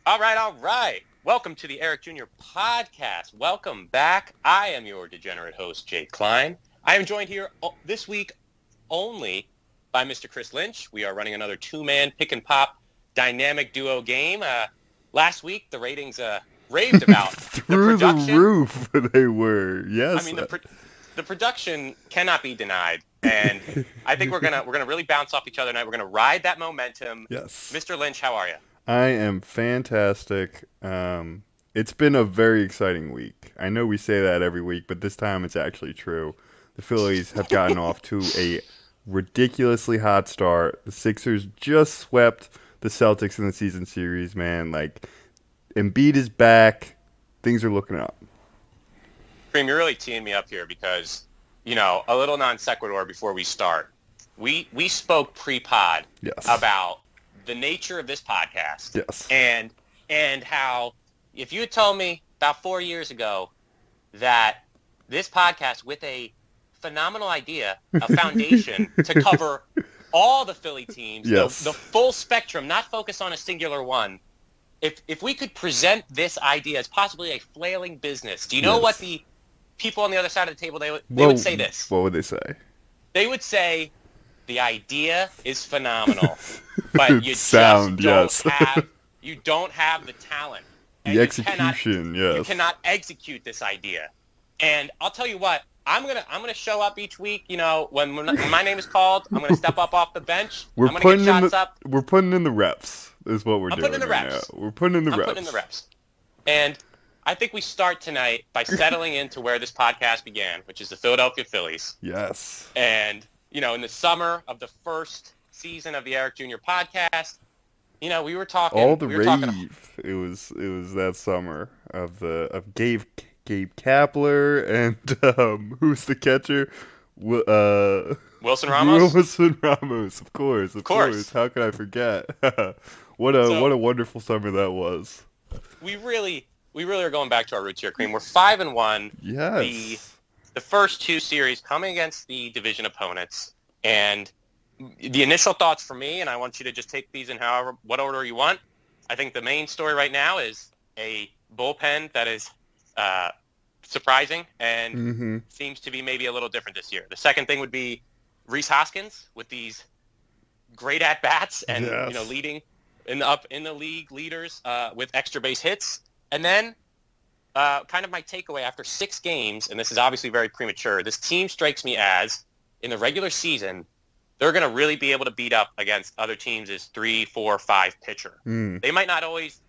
All right, all right. Welcome to the Eric Jr. podcast. Welcome back. I am your degenerate host, Jake Klein. I am joined here this week only by Mr. Chris Lynch. We are running another two-man pick-and-pop dynamic duo game. Last week, the ratings raved about the production. Through the roof they were, yes. I mean, the production cannot be denied, and I think we're gonna really bounce off each other tonight. We're gonna ride that momentum. Yes. Mr. Lynch, how are you? I am fantastic. It's been a very exciting week. I know we say that every week, but this time it's actually true. The Phillies have gotten off to a ridiculously hot start. The Sixers just swept the Celtics in the season series, man. Like, Embiid is back. Things are looking up. Cream, you're really teeing me up here because, a little non sequitur before we start. We spoke pre-pod about the nature of this podcast. Yes. And how if you had told me about 4 years ago that this podcast with a phenomenal idea, a foundation to cover all the Philly teams, the full spectrum, not focus on a singular one. If we could present this idea as possibly a flailing business, do you know what the people on the other side of the table, they would say this? What would they say? They would say, the idea is phenomenal, but you you don't have the talent. And the execution, you cannot execute this idea. And I'll tell you what, I'm gonna show up each week. When my name is called, I'm gonna step up off the bench. I'm gonna get shots up. We're putting in the reps. Is what we're doing. Putting in the reps. Now. We're putting in the reps. I'm putting in the reps. And I think we start tonight by settling into where this podcast began, which is the Philadelphia Phillies. Yes. And in the summer of the first season of the Eric Jr. podcast, we were talking all the rave. It was that summer of Gabe Kapler and who's the catcher? Wilson Ramos. Wilson Ramos, of course. How could I forget? What a wonderful summer that was. We really are going back to our roots here, Cream. We're 5-1. Yes. The first two series coming against the division opponents, and the initial thoughts for me, and I want you to just take these in what order you want. I think the main story right now is a bullpen that is surprising and seems to be maybe a little different this year. The second thing would be Rhys Hoskins with these great at bats and leading in the league leaders with extra base hits, and then. Kind of my takeaway after 6 games, and this is obviously very premature, this team strikes me as, in the regular season, they're going to really be able to beat up against other teams as 3, 4, 5 pitcher. They might not always,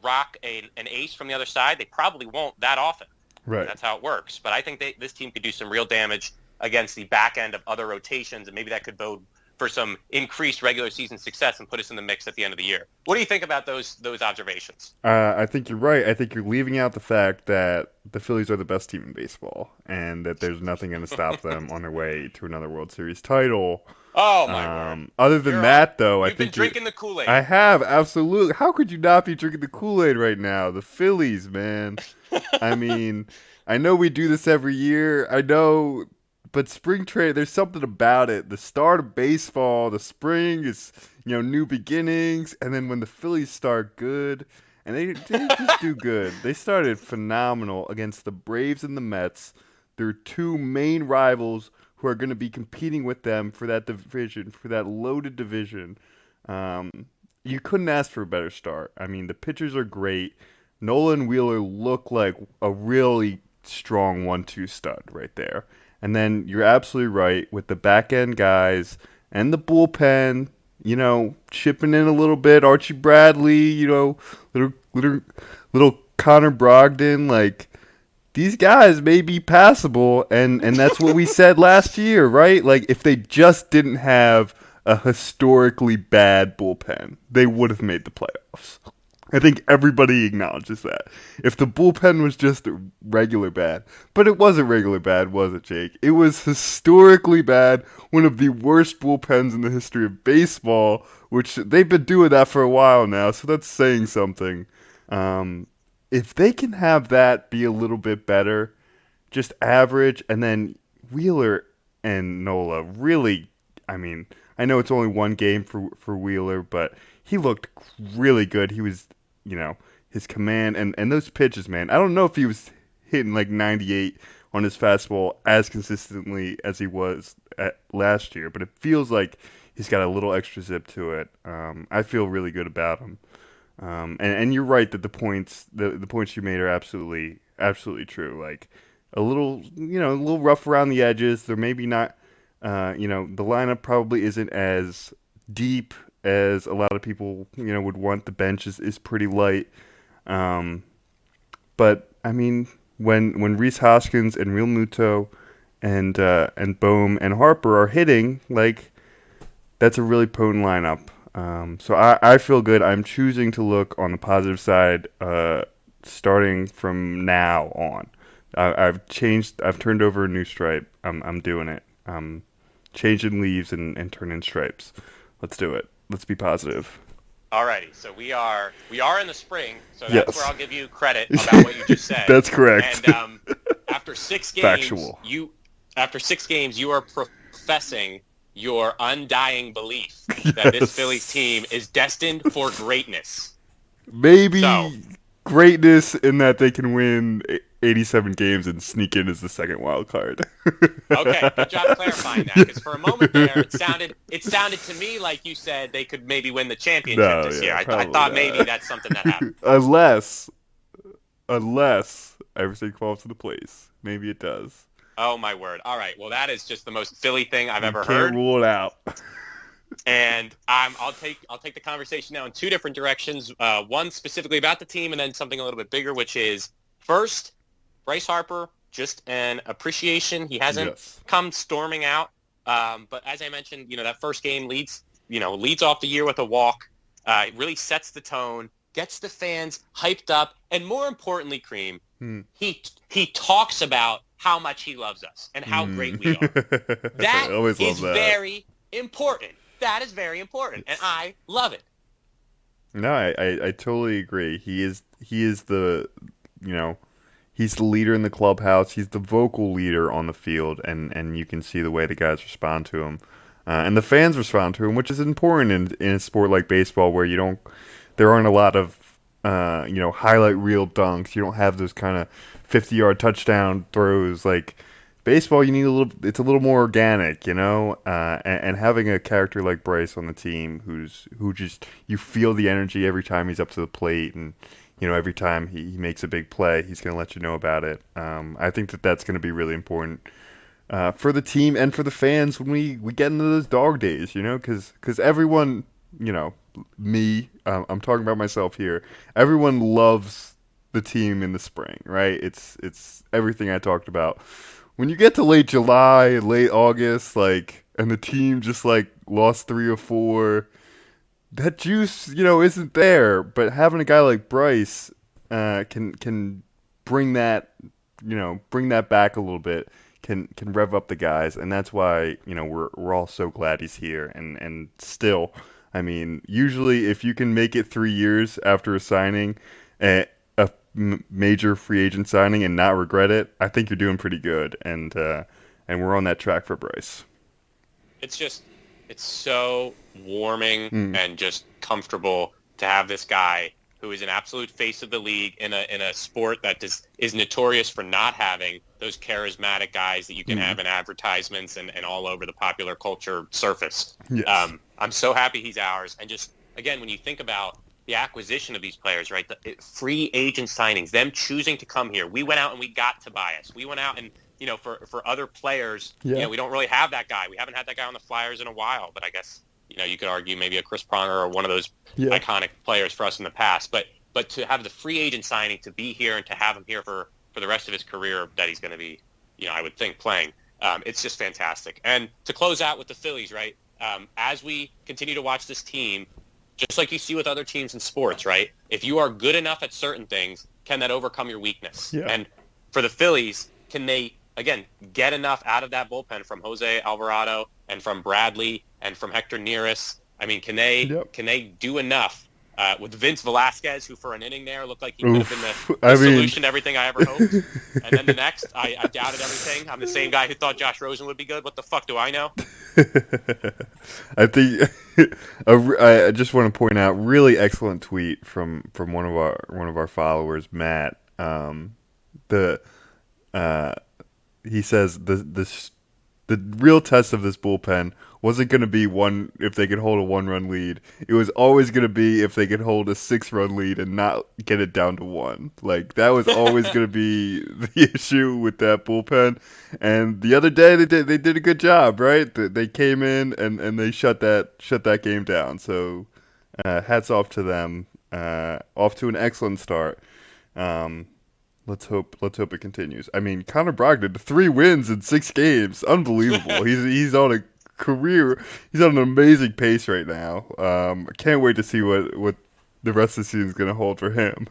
rock an ace from the other side. They probably won't that often. Right. That's how it works. But I think this team could do some real damage against the back end of other rotations, and maybe that could bode for some increased regular season success and put us in the mix at the end of the year. What do you think about those observations? I think you're right. I think you're leaving out the fact that the Phillies are the best team in baseball and that there's nothing going to stop them on their way to another World Series title. Oh, my word. Other than that, though, I think you've been drinking the Kool-Aid. I have, absolutely. How could you not be drinking the Kool-Aid right now? The Phillies, man. I mean, I know we do this every year. I know... But spring trade, there's something about it. The start of baseball, the spring is, new beginnings. And then when the Phillies start good, and they just do good. They started phenomenal against the Braves and the Mets. They're two main rivals who are going to be competing with them for that division, for that loaded division. You couldn't ask for a better start. I mean, the pitchers are great. Nola and Wheeler look like a really strong 1-2 stud right there. And then you're absolutely right with the back end guys and the bullpen, chipping in a little bit. Archie Bradley, little Connor Brogdon, like these guys may be passable, and that's what we said last year, right? Like if they just didn't have a historically bad bullpen, they would have made the playoffs. I think everybody acknowledges that. If the bullpen was just regular bad, but it wasn't regular bad, was it, Jake? It was historically bad, one of the worst bullpens in the history of baseball, which they've been doing that for a while now, so that's saying something. If they can have that be a little bit better, just average, and then Wheeler and Nola really, I know it's only one game for Wheeler, but he looked really good. He was his command and those pitches, man. I don't know if he was hitting like 98 on his fastball as consistently as he was last year, but it feels like he's got a little extra zip to it. I feel really good about him. And you're right that the points you made are absolutely true. Like a little a little rough around the edges. They're maybe not the lineup probably isn't as deep as a lot of people would want. The bench is pretty light. Um, but I mean when Rhys Hoskins and Real Muto and Bohm and Harper are hitting, like that's a really potent lineup. So I feel good. I'm choosing to look on the positive side starting from now on. I've changed. I've turned over a new stripe. I'm doing it. Changing leaves and turning stripes. Let's do it. Let's be positive. Alrighty, so we are in the spring, so that's Yes. where I'll give you credit about what you just said. That's correct. And after 6 games, Factual. you are professing your undying belief that this Phillies team is destined for greatness. Maybe So- greatness in that they can win 87 games and sneak in as the second wild card. Okay, good job clarifying that, because for a moment there, it sounded to me like you said they could maybe win the championship this year. I thought probably maybe not. that's something that happened. unless everything falls into place. Maybe it does. Oh my word! All right, well that is just the most Philly thing I've ever Can't heard. rule it out. And I'll take the conversation now in 2 different directions. One specifically about the team, and then something a little bit bigger, which is first, Bryce Harper, just an appreciation. He hasn't come storming out, but as I mentioned, that first game leads off the year with a walk. It really sets the tone, gets the fans hyped up, and more importantly, Cream, he talks about how much he loves us and how great we are. That is very important. That is very important, and I love it. No, I totally agree. He is the he's the leader in the clubhouse. He's the vocal leader on the field, and you can see the way the guys respond to him, and the fans respond to him, which is important in a sport like baseball where there aren't a lot of highlight reel dunks. You don't have those kind of 50-yard touchdown throws like. Baseball, you need it's a little more organic, and having a character like Bryce on the team who just, you feel the energy every time he's up to the plate, and, every time he makes a big play, he's going to let you know about it. I think that's going to be really important for the team and for the fans when we get into those dog days, because everyone, me, I'm talking about myself here, everyone loves the team in the spring, right? It's everything I talked about. When you get to late July, late August, and the team just lost 3 or 4, that juice, isn't there. But having a guy like Bryce can bring that, bring that back a little bit, can rev up the guys, and that's why we're all so glad he's here. And still, I mean, usually if you can make it 3 years after a signing, major free agent signing and not regret it, I think you're doing pretty good, and we're on that track for Bryce. It's so warming and just comfortable to have this guy who is an absolute face of the league in a sport that is notorious for not having those charismatic guys that you can have in advertisements and all over the popular culture surface. Yes. I'm so happy he's ours, and just again, when you think about the acquisition of these players, right? The free agent signings, them choosing to come here. We went out and we got Tobias. We went out and, for other players, we don't really have that guy. We haven't had that guy on the Flyers in a while, but I guess, you could argue maybe a Chris Pronger or one of those iconic players for us in the past. But to have the free agent signing, to be here and to have him here for the rest of his career that he's going to be, I would think playing, it's just fantastic. And to close out with the Phillies, right? As we continue to watch this team, just like you see with other teams in sports, right? If you are good enough at certain things, can that overcome your weakness? Yeah. And for the Phillies, can they, again, get enough out of that bullpen from Jose Alvarado and from Bradley and from Hector Neris? I mean, can they do enough with Vince Velasquez, who for an inning there looked like he could have been I the mean... solution to everything I ever hoped. And then the next, I doubted everything. I'm the same guy who thought Josh Rosen would be good. What the fuck do I know? I think I just want to point out really excellent tweet from one of our followers, Matt. He says the real test of this bullpen wasn't going to be one if they could hold a 1-run lead. It was always going to be if they could hold a 6-run lead and not get it down to 1. Like, that was always going to be the issue with that bullpen. And the other day they did a good job, right? They came in and they shut that game down. So hats off to them. Off to an excellent start. Let's hope it continues. I mean, Connor Brogdon, 3 wins in 6 games, unbelievable. He's on a career. He's on an amazing pace right now. I can't wait to see what the rest of the season is going to hold for him.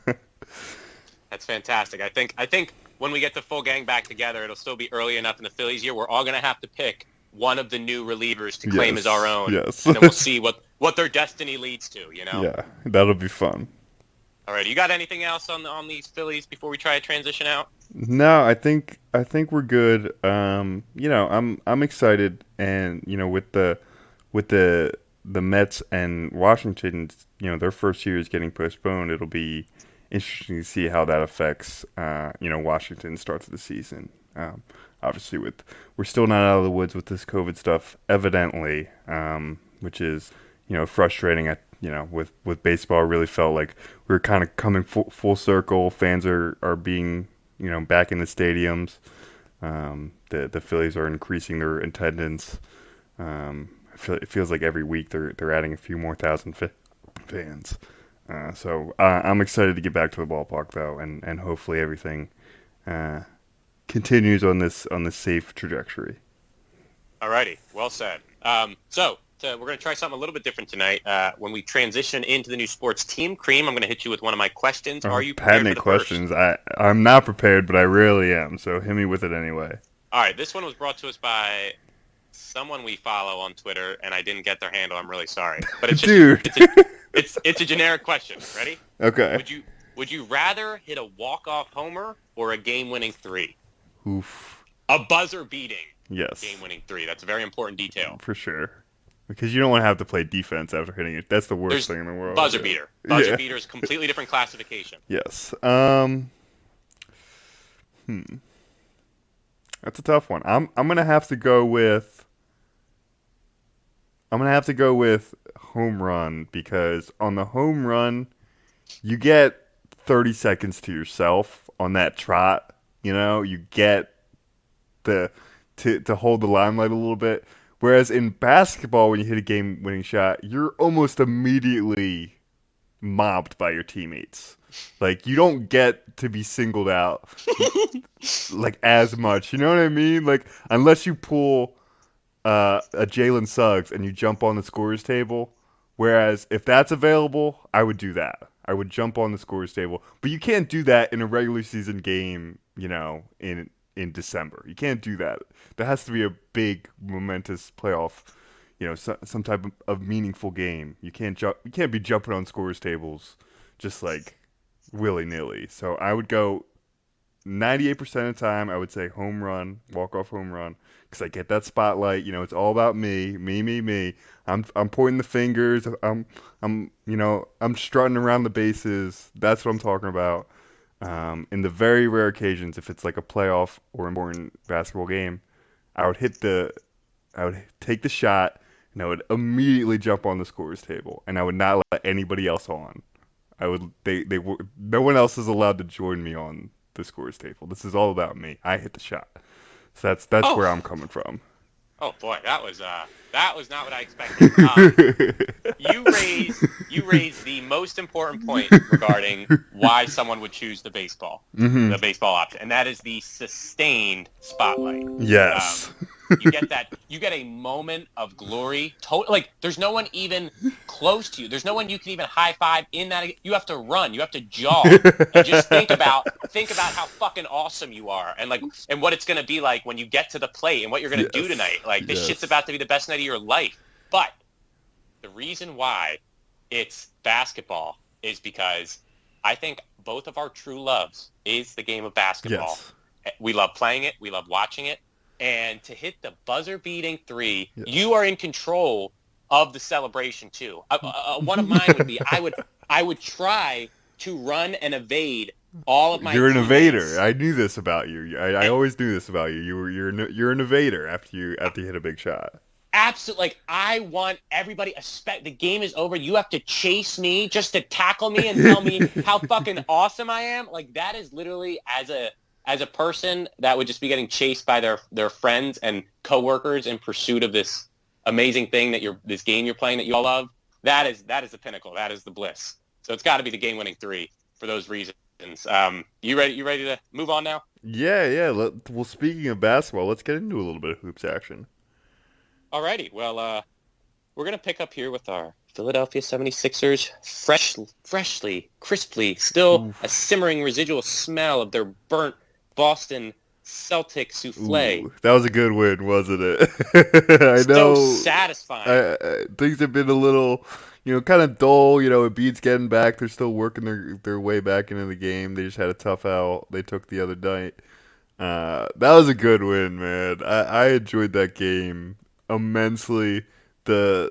That's fantastic. I think when we get the full gang back together, it'll still be early enough in the Phillies year. We're all going to have to pick one of the new relievers to claim as our own. Yes. And then we'll see what their destiny leads to. You know. Yeah, that'll be fun. All right, you got anything else on these Phillies before we try to transition out? No, I think we're good. I'm excited, and with the Mets and Washington, their first year is getting postponed. It'll be interesting to see how that affects Washington's start to the season. Obviously, we're still not out of the woods with this COVID stuff, evidently, which is frustrating. With baseball, I really felt like we were kind of coming full circle. Fans are being, back in the stadiums. The Phillies are increasing their attendance. It feels like every week they're adding a few more thousand fans. So I'm excited to get back to the ballpark though, and hopefully everything continues on this safe trajectory. Alrighty, well said. We're going to try something a little bit different tonight. When we transition into the new sports team, Cream, I'm going to hit you with one of my questions. Are you prepared for the questions? First? I'm not prepared, but I rarely am, so hit me with it anyway. All right, this one was brought to us by someone we follow on Twitter, and I didn't get their handle. I'm really sorry. But it's just, it's a generic question. Ready? Okay. Would you rather hit a walk-off homer or a game-winning 3? Oof. A buzzer-beating game-winning 3. That's a very important detail. For sure. Because you don't want to have to play defense after hitting it. That's the worst thing in the world. Buzzer beater. Buzzer beater is a completely different classification. Yes. That's a tough one. I'm gonna have to go with home run, because on the home run you get 30 seconds to yourself on that trot. You get to hold the limelight a little bit. Whereas in basketball, when you hit a game-winning shot, you're almost immediately mobbed by your teammates. Like, you don't get to be singled out like as much. You know what I mean? Like, unless you pull a Jalen Suggs and you jump on the scorer's table. Whereas if that's available, I would do that. I would jump on the scorer's table. But you can't do that in a regular season game, in December. You can't do that. There has to be a big, momentous playoff, some type of meaningful game. You can't be jumping on scorers tables just like willy-nilly. So I would go 98% of the time, I would say home run, walk-off home run, because I get that spotlight. It's all about me. I'm pointing the fingers. I'm strutting around the bases. That's what I'm talking about. In the very rare occasions, if it's like a playoff or important basketball game, I would take the shot, and I would immediately jump on the scorer's table, and I would not let anybody else on. No one else is allowed to join me on the scorer's table. This is all about me. I hit the shot. So that's where I'm coming from. Oh boy, that was not what I expected. You raised the most important point regarding why someone would choose the baseball option, and that is the sustained spotlight. Yes. You get a moment of glory. Like, there's no one even close to you. There's no one you can even high five in that. You have to run. You have to jog. And just think about how fucking awesome you are, and what it's gonna be like when you get to the plate and what you're gonna do tonight. Like, this shit's about to be the best night of your life. But the reason why it's basketball is because I think both of our true loves is the game of basketball. Yes. We love playing it. We love watching it. And to hit the buzzer-beating three, Yes. you are in control of the celebration too. One of mine would be I would try to run and evade all of my You're an evader. teammates. I knew this about you. I always knew this about you. You're an evader after you hit a big shot. Absolutely, like I want everybody. The game is over. You have to chase me just to tackle me and tell me how fucking awesome I am. Like that is literally as a person that would just be getting chased by their friends and coworkers in pursuit of this amazing thing that this game you're playing that you all love. That is the pinnacle. That is the bliss. So it's got to be the game-winning three for those reasons. You ready? You ready to move on now? Yeah, yeah. Well, speaking of basketball, let's get into a little bit of hoops action. Alrighty. Well, we're going to pick up here with our Philadelphia 76ers, freshly, crisply, still Oof. a simmering residual smell of their burnt Boston Celtic souffle. Ooh, that was a good win, wasn't it? I So know satisfying. things have been a little, kind of dull. Embiid's getting back. They're still working their way back into the game. They just had a tough out they took the other night. That was a good win, man. I enjoyed that game immensely. The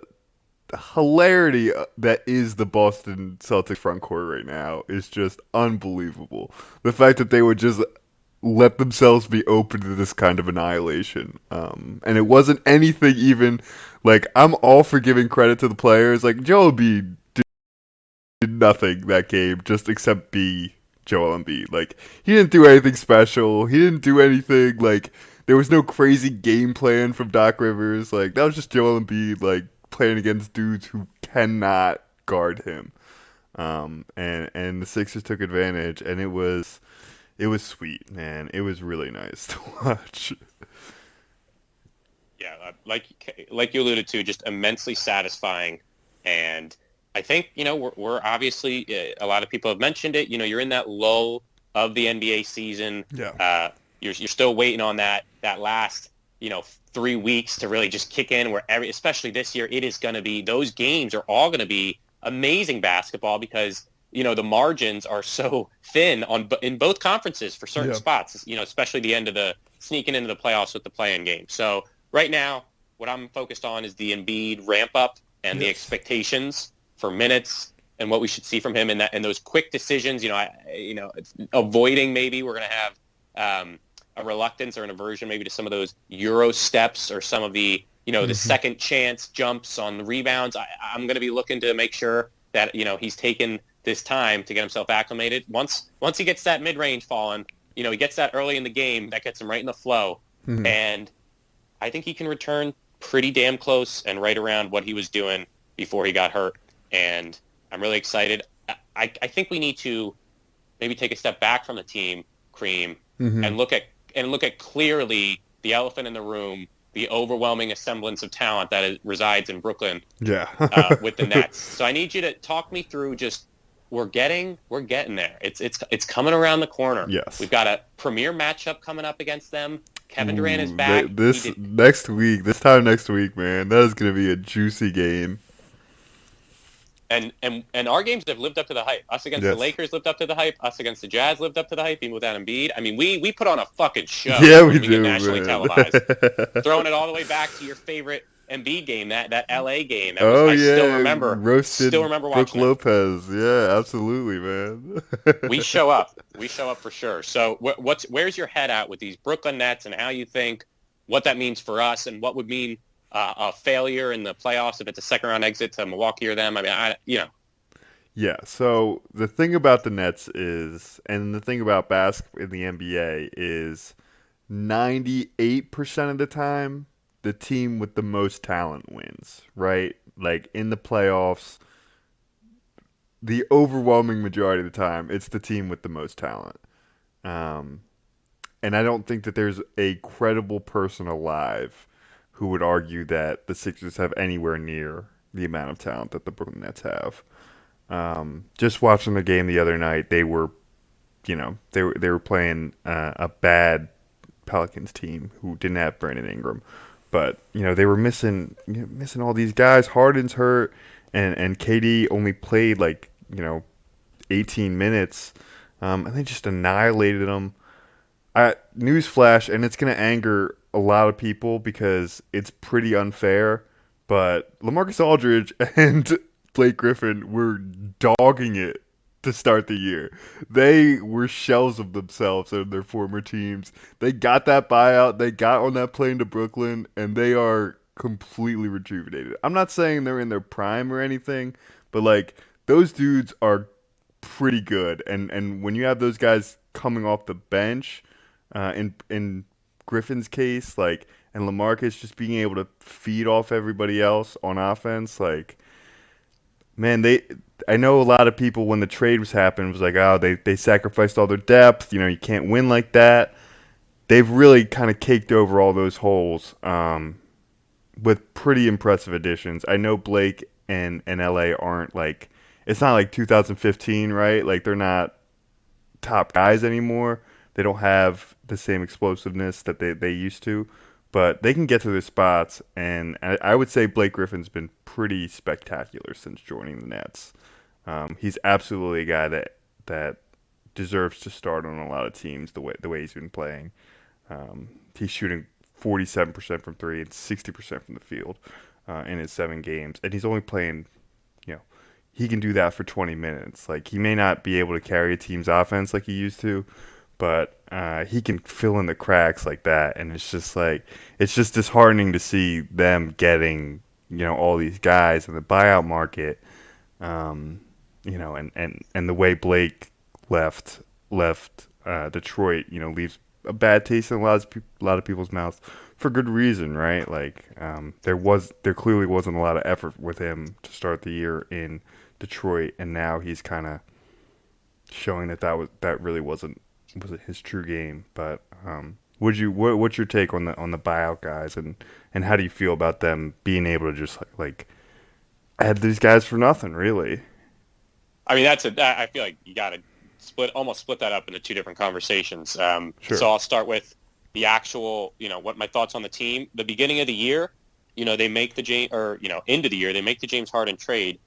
hilarity that is the Boston Celtics front court right now is just unbelievable. The fact that they would just let themselves be open to this kind of annihilation. And it wasn't anything even like I'm all for giving credit to the players. Like Joel Embiid did nothing that game just except be Joel Embiid. Like he didn't do anything special. He didn't do anything like there was no crazy game plan from Doc Rivers. Like that was just Joel Embiid like playing against dudes who cannot guard him. And the Sixers took advantage, and it was sweet, man. It was really nice to watch. Yeah, like you alluded to, just immensely satisfying. And I think we're obviously a lot of people have mentioned it. You're in that lull of the NBA season. Yeah. You're still waiting on that last 3 weeks to really just kick in. Especially this year, it is going to be those games are all going to be amazing basketball because the margins are so thin in both conferences for certain spots. Especially the end of the sneaking into the playoffs with the play-in game. So right now, what I'm focused on is the Embiid ramp up and the expectations for minutes and what we should see from him and those quick decisions. Avoiding maybe we're going to have a reluctance or an aversion maybe to some of those Euro steps or some of the the second chance jumps on the rebounds. I'm going to be looking to make sure that he's taken this time to get himself acclimated. Once he gets that mid-range falling, he gets that early in the game, that gets him right in the flow. Mm-hmm. And I think he can return pretty damn close and right around what he was doing before he got hurt. And I'm really excited. I think we need to maybe take a step back from the team, Cream, and look at clearly the elephant in the room, the overwhelming semblance of talent that resides in Brooklyn with the Nets. So I need you to talk me through just we're getting there. It's coming around the corner. Yes. We've got a premier matchup coming up against them. Kevin Durant is back. This time next week, man, that is going to be a juicy game. And our games have lived up to the hype. Us against the Lakers lived up to the hype. Us against the Jazz lived up to the hype, even without Embiid. I mean, we put on a fucking show. Yeah, we do, get nationally man. televised. Throwing it all the way back to your favorite Embiid game, that LA game. I still remember. Roasted Still remember Brook watching Lopez. Yeah, absolutely, man. We show up. We show up for sure. So where's your head at with these Brooklyn Nets and how you think what that means for us and what would mean a failure in the playoffs if it's a second round exit to Milwaukee or them? I mean, Yeah, so the thing about the Nets is, and the thing about basketball in the NBA is 98% of the time, the team with the most talent wins, right? Like in the playoffs, the overwhelming majority of the time, it's the team with the most talent. And I don't think that there's a credible person alive who would argue that the Sixers have anywhere near the amount of talent that the Brooklyn Nets have. Just watching the game the other night, they were playing a bad Pelicans team who didn't have Brandon Ingram, but they were missing all these guys. Harden's hurt, and KD only played like 18 minutes, and they just annihilated them. Newsflash, and it's gonna anger a lot of people because it's pretty unfair, but LaMarcus Aldridge and Blake Griffin were dogging it to start the year. They were shells of themselves and their former teams. They got that buyout, they got on that plane to Brooklyn, and they are completely rejuvenated. I'm not saying they're in their prime or anything, but like those dudes are pretty good. And when you have those guys coming off the bench, in Griffin's case, like, and LaMarcus just being able to feed off everybody else on offense, like, man, I know a lot of people when the trade was happening was like, oh, they sacrificed all their depth. You can't win like that. They've really kind of caked over all those holes with pretty impressive additions. I know Blake and LA aren't like, it's not like 2015, right? Like they're not top guys anymore. They don't have the same explosiveness that they used to, but they can get to their spots. And I would say Blake Griffin's been pretty spectacular since joining the Nets. He's absolutely a guy that deserves to start on a lot of teams the way he's been playing. He's shooting 47% from three and 60% from the field in his 7 games, and he's only playing. He can do that for 20 minutes. Like he may not be able to carry a team's offense like he used to, but he can fill in the cracks like that, and it's just disheartening to see them getting all these guys in the buyout market, and the way Blake left Detroit, leaves a bad taste in a lot of people's mouths for good reason, right? Like there clearly wasn't a lot of effort with him to start the year in Detroit, and now he's kind of showing that really wasn't his true game. But what's your take on the buyout guys, and how do you feel about them being able to just like add these guys for nothing, really? I mean, I feel like you got to almost split that up into two different conversations. Sure. So I'll start with the actual, what my thoughts on the team. The beginning of the year, they make end of the year, they make the James Harden trade,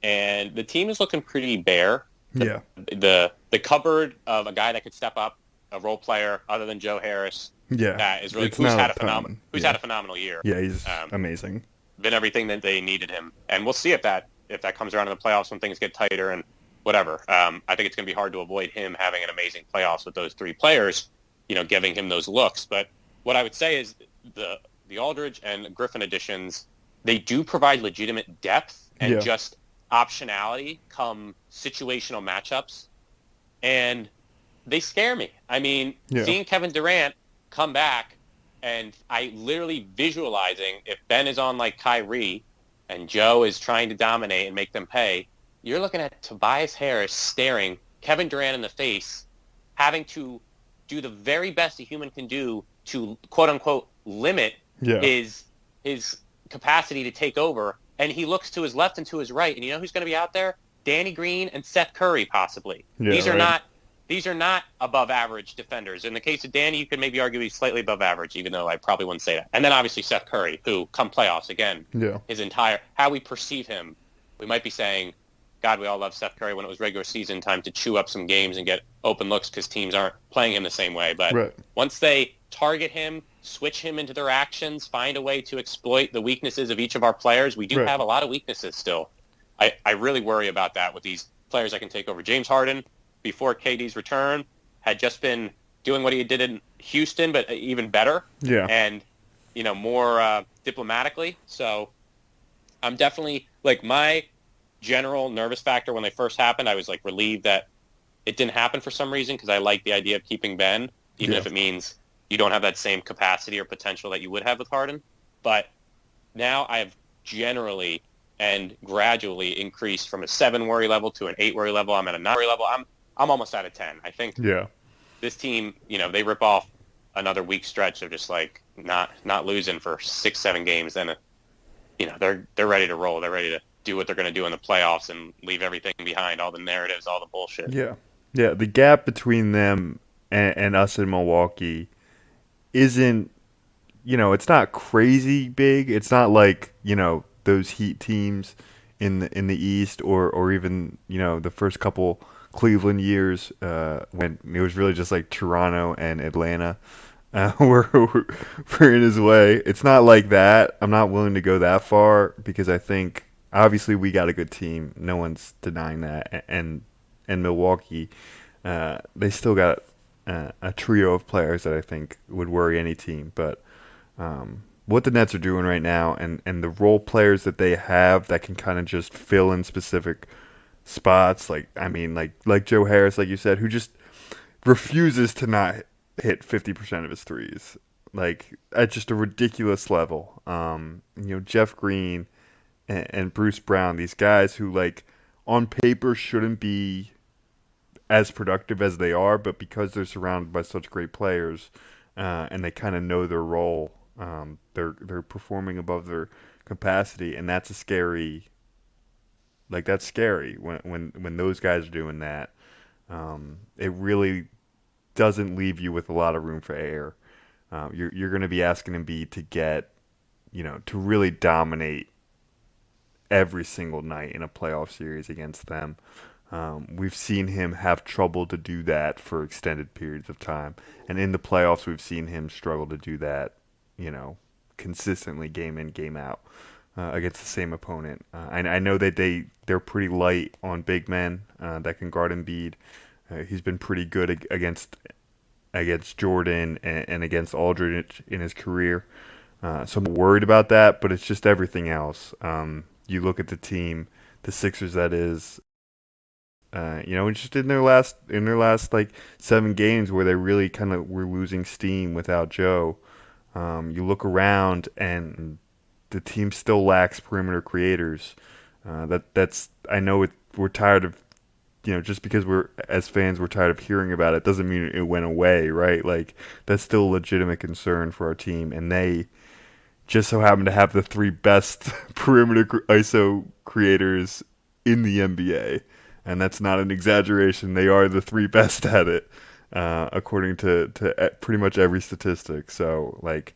and the team is looking pretty bare. Yeah. The cupboard of a guy that could step up, a role player other than Joe Harris. Yeah. That is really It's who's not had a a phenomenal ton. had a phenomenal year. Yeah, he's amazing. Been everything that they needed him, and we'll see if that comes around in the playoffs when things get tighter and whatever. I think it's going to be hard to avoid him having an amazing playoffs with those three players, giving him those looks. But what I would say is the Aldridge and Griffin additions, they do provide legitimate depth and just optionality come situational matchups, and they scare me. I mean, seeing Kevin Durant come back, and I literally visualizing if Ben is on like Kyrie and Joe is trying to dominate and make them pay, you're looking at Tobias Harris staring Kevin Durant in the face, having to do the very best a human can do to quote unquote limit his capacity to take over. And he looks to his left and to his right, and you know who's going to be out there? Danny Green and Seth Curry, possibly. Yeah, These are not above average defenders. In the case of Danny, you could maybe argue he's slightly above average, even though I probably wouldn't say that. And then obviously Seth Curry, who come playoffs again, his entire how we perceive him, we might be saying, God, we all love Seth Curry when it was regular season time to chew up some games and get open looks because teams aren't playing him the same way. But once they target him, switch him into their actions, find a way to exploit the weaknesses of each of our players, we do have a lot of weaknesses still. I really worry about that with these players that can take over. James Harden, before KD's return, had just been doing what he did in Houston, but even better. Yeah. And, more diplomatically. So I'm definitely, like, my general nervous factor when they first happened, I was, like, relieved that it didn't happen for some reason because I like the idea of keeping Ben, even if it means you don't have that same capacity or potential that you would have with Harden. But now I have generally and gradually increased from a 7 worry level to an 8 worry level. I'm at a 9 worry level. I'm almost at a 10. I think this team, they rip off another week stretch of just like not losing for 6-7 games. Then, they're ready to roll. They're ready to do what they're going to do in the playoffs and leave everything behind, all the narratives, all the bullshit. Yeah. The gap between them and us in Milwaukee isn't, it's not crazy big. It's not like, those Heat teams in the East, or even the first couple Cleveland years when it was really just like Toronto and Atlanta were in his way. It's not like that. I'm not willing to go that far because I think obviously we got a good team. No one's denying that, and Milwaukee, they still got a trio of players that I think would worry any team. But what the Nets are doing right now, and the role players that they have that can kind of just fill in specific spots, like Joe Harris, like you said, who just refuses to not hit 50% of his threes, like at just a ridiculous level. Jeff Green and Bruce Brown, these guys who like on paper shouldn't be as productive as they are, but because they're surrounded by such great players and they kind of know their role, they're performing above their capacity, and that's a scary. Like that's scary when those guys are doing that. It really doesn't leave you with a lot of room for error. You're going to be asking Embiid to get, to really dominate every single night in a playoff series against them. We've seen him have trouble to do that for extended periods of time, and in the playoffs, we've seen him struggle to do that, consistently game in game out against the same opponent. I know that they're pretty light on big men that can guard Embiid. He's been pretty good against Jordan and against Aldridge in his career. So I'm worried about that, but it's just everything else. You look at the team, the Sixers, that is, just in their last like 7 games where they really kind of were losing steam without Joe. You look around and the team still lacks perimeter creators. That's I know we're tired of just because as fans we're tired of hearing about it doesn't mean it went away, right? Like that's still a legitimate concern for our team, and they just so happen to have the three best perimeter ISO creators in the NBA, and that's not an exaggeration. They are the three best at it, according to pretty much every statistic. So like,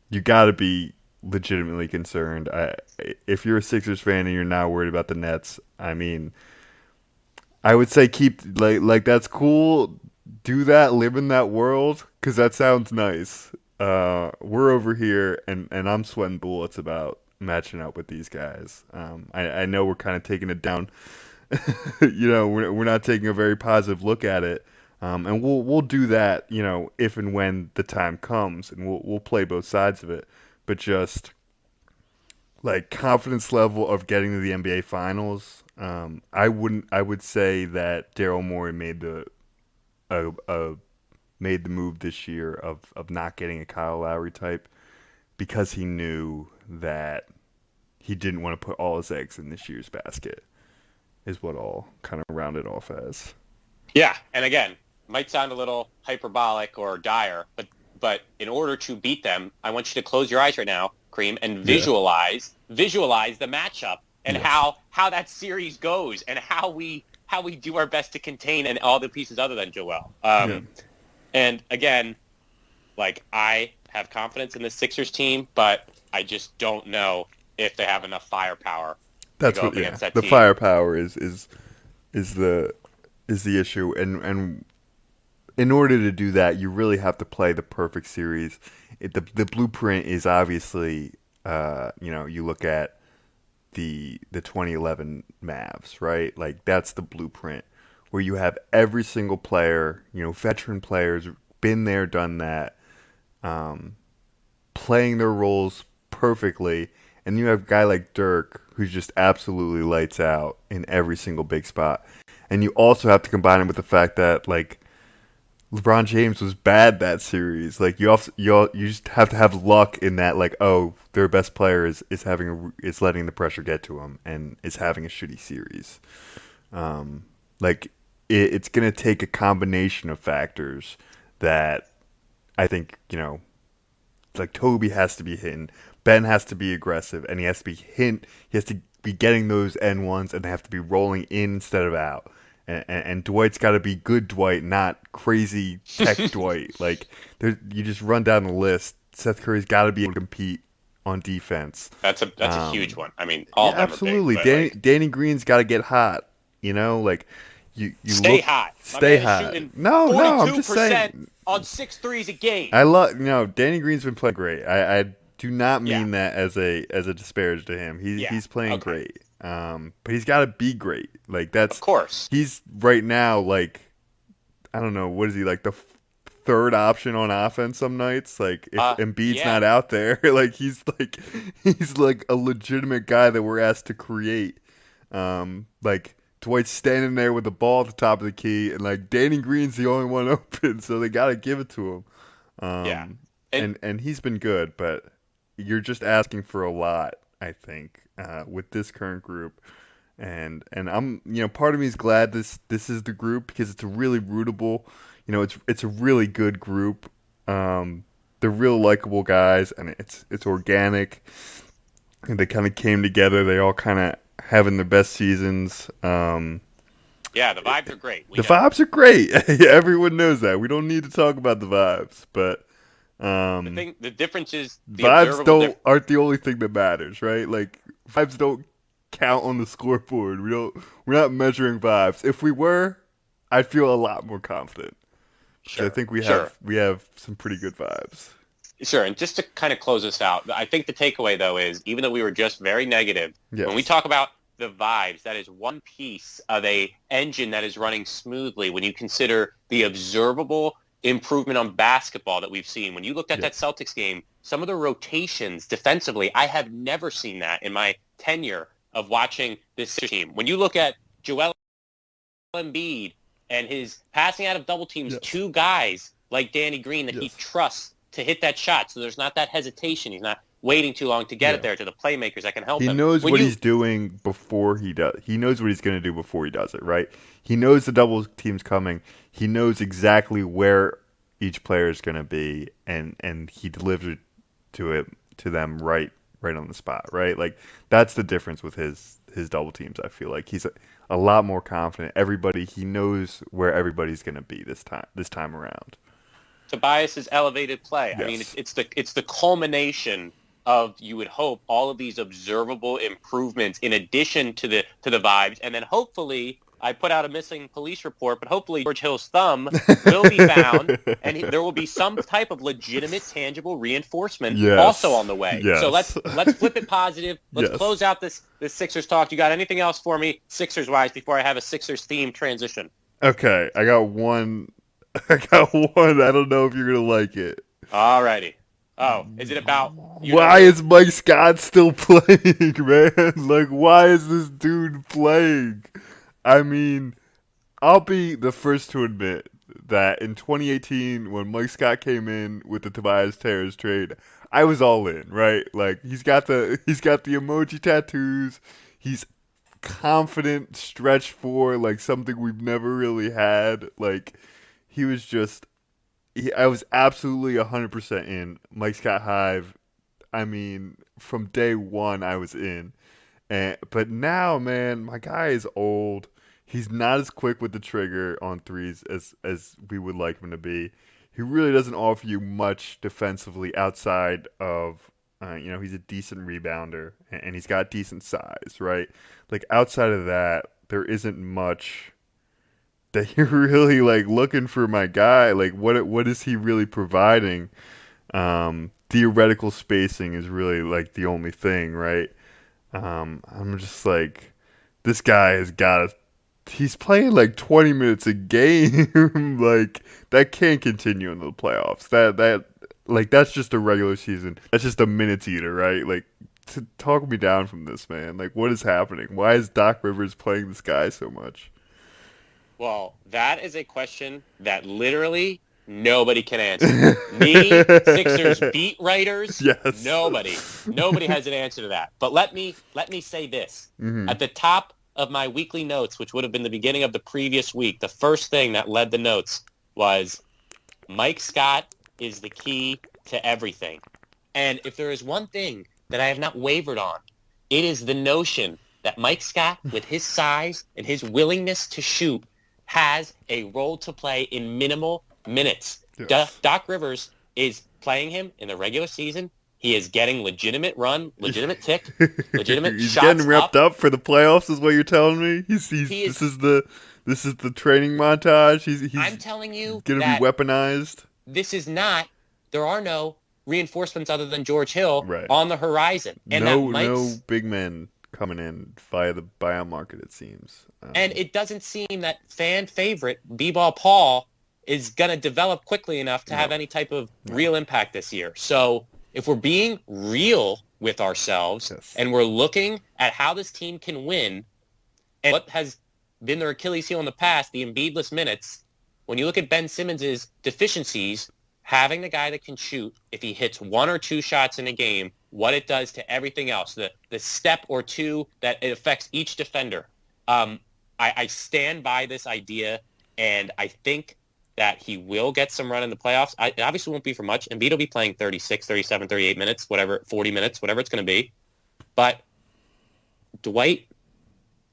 you got to be legitimately concerned. If you're a Sixers fan and you're not worried about the Nets, I mean, I would say keep like that's cool. Do that, live in that world, because that sounds nice. We're over here, and I'm sweating bullets about matching up with these guys. I know we're kind of taking it down. We're not taking a very positive look at it, and we'll do that. If and when the time comes, and we'll play both sides of it. But just like confidence level of getting to the NBA Finals, I would say that Daryl Morey made the move this year of not getting a Kyle Lowry type because he knew that he didn't want to put all his eggs in this year's basket, is what I'll kind of round it off as. Yeah, and again, might sound a little hyperbolic or dire, but in order to beat them, I want you to close your eyes right now, Kareem, and visualize the matchup and how that series goes and how we do our best to contain and all the pieces other than Joel. And again, like I have confidence in the Sixers team, but I just don't know if they have enough firepower. That's what that the team. Firepower is the issue, and in order to do that, you really have to play the perfect series. The blueprint is obviously, you look at the 2011 Mavs, right? Like that's the blueprint where you have every single player, veteran players, been there, done that, playing their roles perfectly, and you have a guy like Dirk who's just absolutely lights out in every single big spot. And you also have to combine it with the fact that like LeBron James was bad that series. Like you just have to have luck in that. Like, oh, their best player is letting the pressure get to him and is having a shitty series. It's gonna take a combination of factors that I think like Toby has to be hitting, Ben has to be aggressive, and he has to be getting those N1s, and they have to be rolling in instead of out. And Dwight's got to be good Dwight, not crazy tech Dwight. Like you just run down the list. Seth Curry's got to be able to compete on defense. That's a huge one. I mean, all Yeah, of them are big, absolutely. but like, Danny Green's got to get hot. Like you stay look, hot. My stay man is hot. shooting No, I'm just 42% saying. on 6 threes a game. I love Danny Green's been playing great. I do not Yeah, mean that as a disparage to him. yeah, He's playing okay, great. But he's got to be great. Like of course. he's right now like I don't know, what is he, like the third option on offense some nights? Like if Embiid's Yeah, not out there, like he's like a legitimate guy that we're asked to create. Like Dwight's standing there with the ball at the top of the key, and like Danny Green's the only one open, so they got to give it to him. yeah, And he's been good, but you're just asking for a lot, I think, with this current group. And I'm part of me is glad this is the group because it's a really rootable, it's a really good group. They're real likable guys, and it's organic. And they kind of came together. They all kind of having their best seasons. yeah. The vibes are great. The vibes are great. Everyone knows that. We don't need to talk about the vibes, but the difference is the vibes aren't the only thing that matters, right? Like vibes don't count on the scoreboard. We're not measuring vibes. If we were, I'd feel a lot more confident. Sure. I think we have some pretty good vibes. Sure, and just to kind of close this out, I think the takeaway, though, is even though we were just very negative, Yes. when we talk about the vibes, that is one piece of a engine that is running smoothly when you consider the observable improvement on basketball that we've seen. When you looked at that Celtics game, some of the rotations defensively, I have never seen that in my tenure of watching this team. When you look at Joel Embiid and his passing out of double teams, two guys like Danny Green that he trusts to hit that shot, so there's not that hesitation. He's not waiting too long to get it there to the playmakers that can help him. He knows what he's doing before he does. He knows what he's going to do before he does it, right? He knows the double team's coming. He knows exactly where each player is going to be, and he delivers to them right on the spot, right? Like that's the difference with his double teams. I feel like he's a lot more confident. He knows where everybody's going to be this time around. Tobias's elevated play. Yes. I mean, it's the culmination of, you would hope, all of these observable improvements in addition to the vibes, and then hopefully I put out a missing police report, but hopefully George Hill's thumb will be found, and there will be some type of legitimate, tangible reinforcement also on the way. Yes. So let's flip it positive. Let's close out this Sixers talk. You got anything else for me, Sixers-wise, before I have a Sixers-themed transition? Okay, I got one. I don't know if you're going to like it. All righty. Oh, is it about... Why is Mike Scott still playing, man? Like, why is this dude playing? I mean, I'll be the first to admit that in 2018, when Mike Scott came in with the Tobias Harris trade, I was all in, right? Like, he's got the emoji tattoos. He's confident, stretch for like something we've never really had. Like, he was just, I was absolutely 100% in. Mike Scott Hive, I mean, from day one, I was in. But now, man, my guy is old. He's not as quick with the trigger on threes as we would like him to be. He really doesn't offer you much defensively outside of, he's a decent rebounder and he's got decent size, right? Like outside of that, there isn't much that you're really like looking for my guy. Like what is he really providing? Theoretical spacing is really like the only thing, right? I'm just like, this guy he's playing like 20 minutes a game. Like that can't continue into the playoffs. That's just a regular season. That's just a minutes eater, right? Like, talk me down from this, man. Like, what is happening? Why is Doc Rivers playing this guy so much? Well, that is a question that literally nobody can answer. Me, Sixers beat writers, yes. Nobody has an answer to that. But let me say this. Mm-hmm. At the top of my weekly notes, which would have been the beginning of the previous week, the first thing that led the notes was Mike Scott is the key to everything. And if there is one thing that I have not wavered on, it is the notion that Mike Scott, with his size and his willingness to shoot, has a role to play in minimal minutes. Yes. Doc Rivers is playing him in the regular season He is getting legitimate run, legitimate tick, legitimate He's shots getting repped up for the playoffs, is what you're telling me. This is the training montage. He's I'm telling you gonna be that weaponized. this is not. There are no reinforcements other than George Hill Right. on the horizon, and No big men coming in via the buyout market. It seems, and it doesn't seem that fan favorite B-ball Paul is gonna develop quickly enough to have any type of real impact this year. So if we're being real with ourselves and we're looking at how this team can win and what has been their Achilles heel in the past, the Embiidless minutes, when you look at Ben Simmons' deficiencies, having the guy that can shoot, if he hits 1 or 2 shots in a game, what it does to everything else, the step or two that it affects each defender. I stand by this idea, and I think that he will get some run in the playoffs. It obviously won't be for much. Embiid will be playing 36, 37, 38 minutes, whatever, 40 minutes, whatever it's going to be. But Dwight,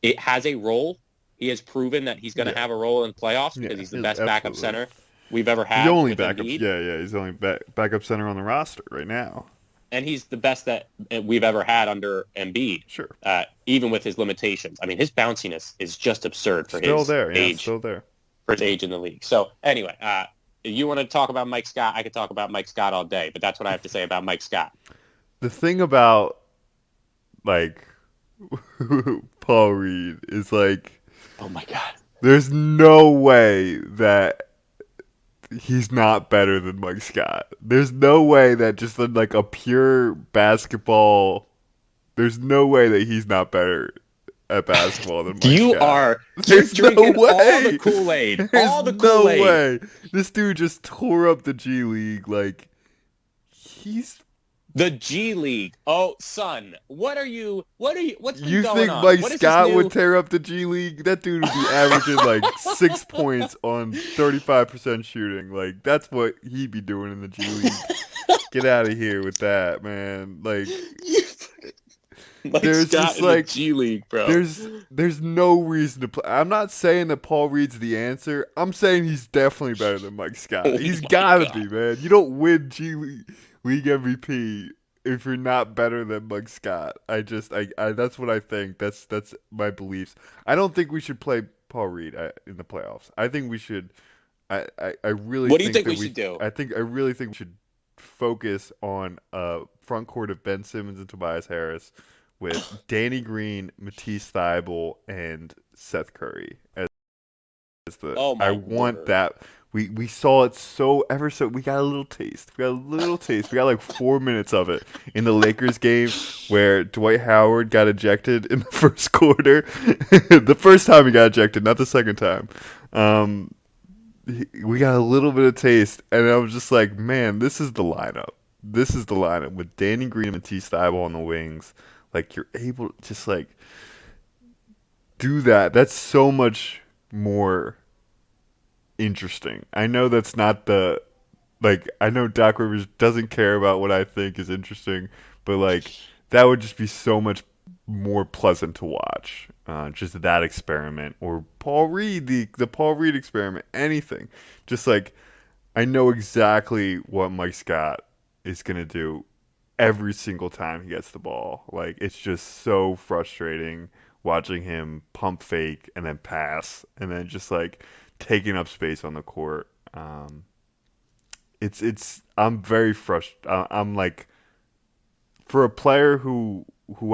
it has a role. He has proven that he's going to have a role in playoffs because he's the best backup center we've ever had. He's the only backup. Yeah. He's the only backup center on the roster right now. And he's the best that we've ever had under Embiid. Sure. Even with his limitations. I mean, his bounciness is just absurd for his age. Still there. For his age in the league. So anyway, if you want to talk about Mike Scott, I could talk about Mike Scott all day, but that's what I have to say about Mike Scott. The thing about like Paul Reed is like, oh my God, there's no way that he's not better than Mike Scott. There's no way that just like a pure basketball, there's no way that he's not better at basketball than Mike Scott. You're drinking all the Kool-Aid. All the Kool-Aid. No way. This dude just tore up the G League. Like, he's the G League. Oh, son, what's been going on? You think Mike Scott would tear up the G League? That dude would be averaging like 6 points on 35% shooting. Like, that's what he'd be doing in the G League. Get out of here with that, man. Like, there's Scott just like the G League, bro. There's no reason to play. I'm not saying that Paul Reed's the answer. I'm saying he's definitely better than Mike Scott. He's gotta be, man. You don't win G League MVP if you're not better than Mike Scott. I that's what I think. That's my beliefs. I don't think we should play Paul Reed in the playoffs. I think we should. I really. What do you think we should do? I really think we should focus on front court of Ben Simmons and Tobias Harris, with Danny Green, Matisse Thybulle, and Seth Curry as the. I want that. We saw it we got a little taste. We got like 4 minutes of it in the Lakers game where Dwight Howard got ejected in the first quarter. The first time he got ejected, not the second time. We got a little bit of taste, and I was just like, man, this is the lineup. This is the lineup with Danny Green and Matisse Thybulle on the wings. Like, you're able to just, like, do that. That's so much more interesting. I know that's not the, like, I know Doc Rivers doesn't care about what I think is interesting, but, like, that would just be so much more pleasant to watch. Just that experiment. Or Paul Reed, the Paul Reed experiment. Anything. Just, like, I know exactly what Mike Scott is going to do every single time he gets the ball. Like, it's just so frustrating watching him pump fake and then pass and then just like taking up space on the court. I'm very frustrated. I'm like, for a player who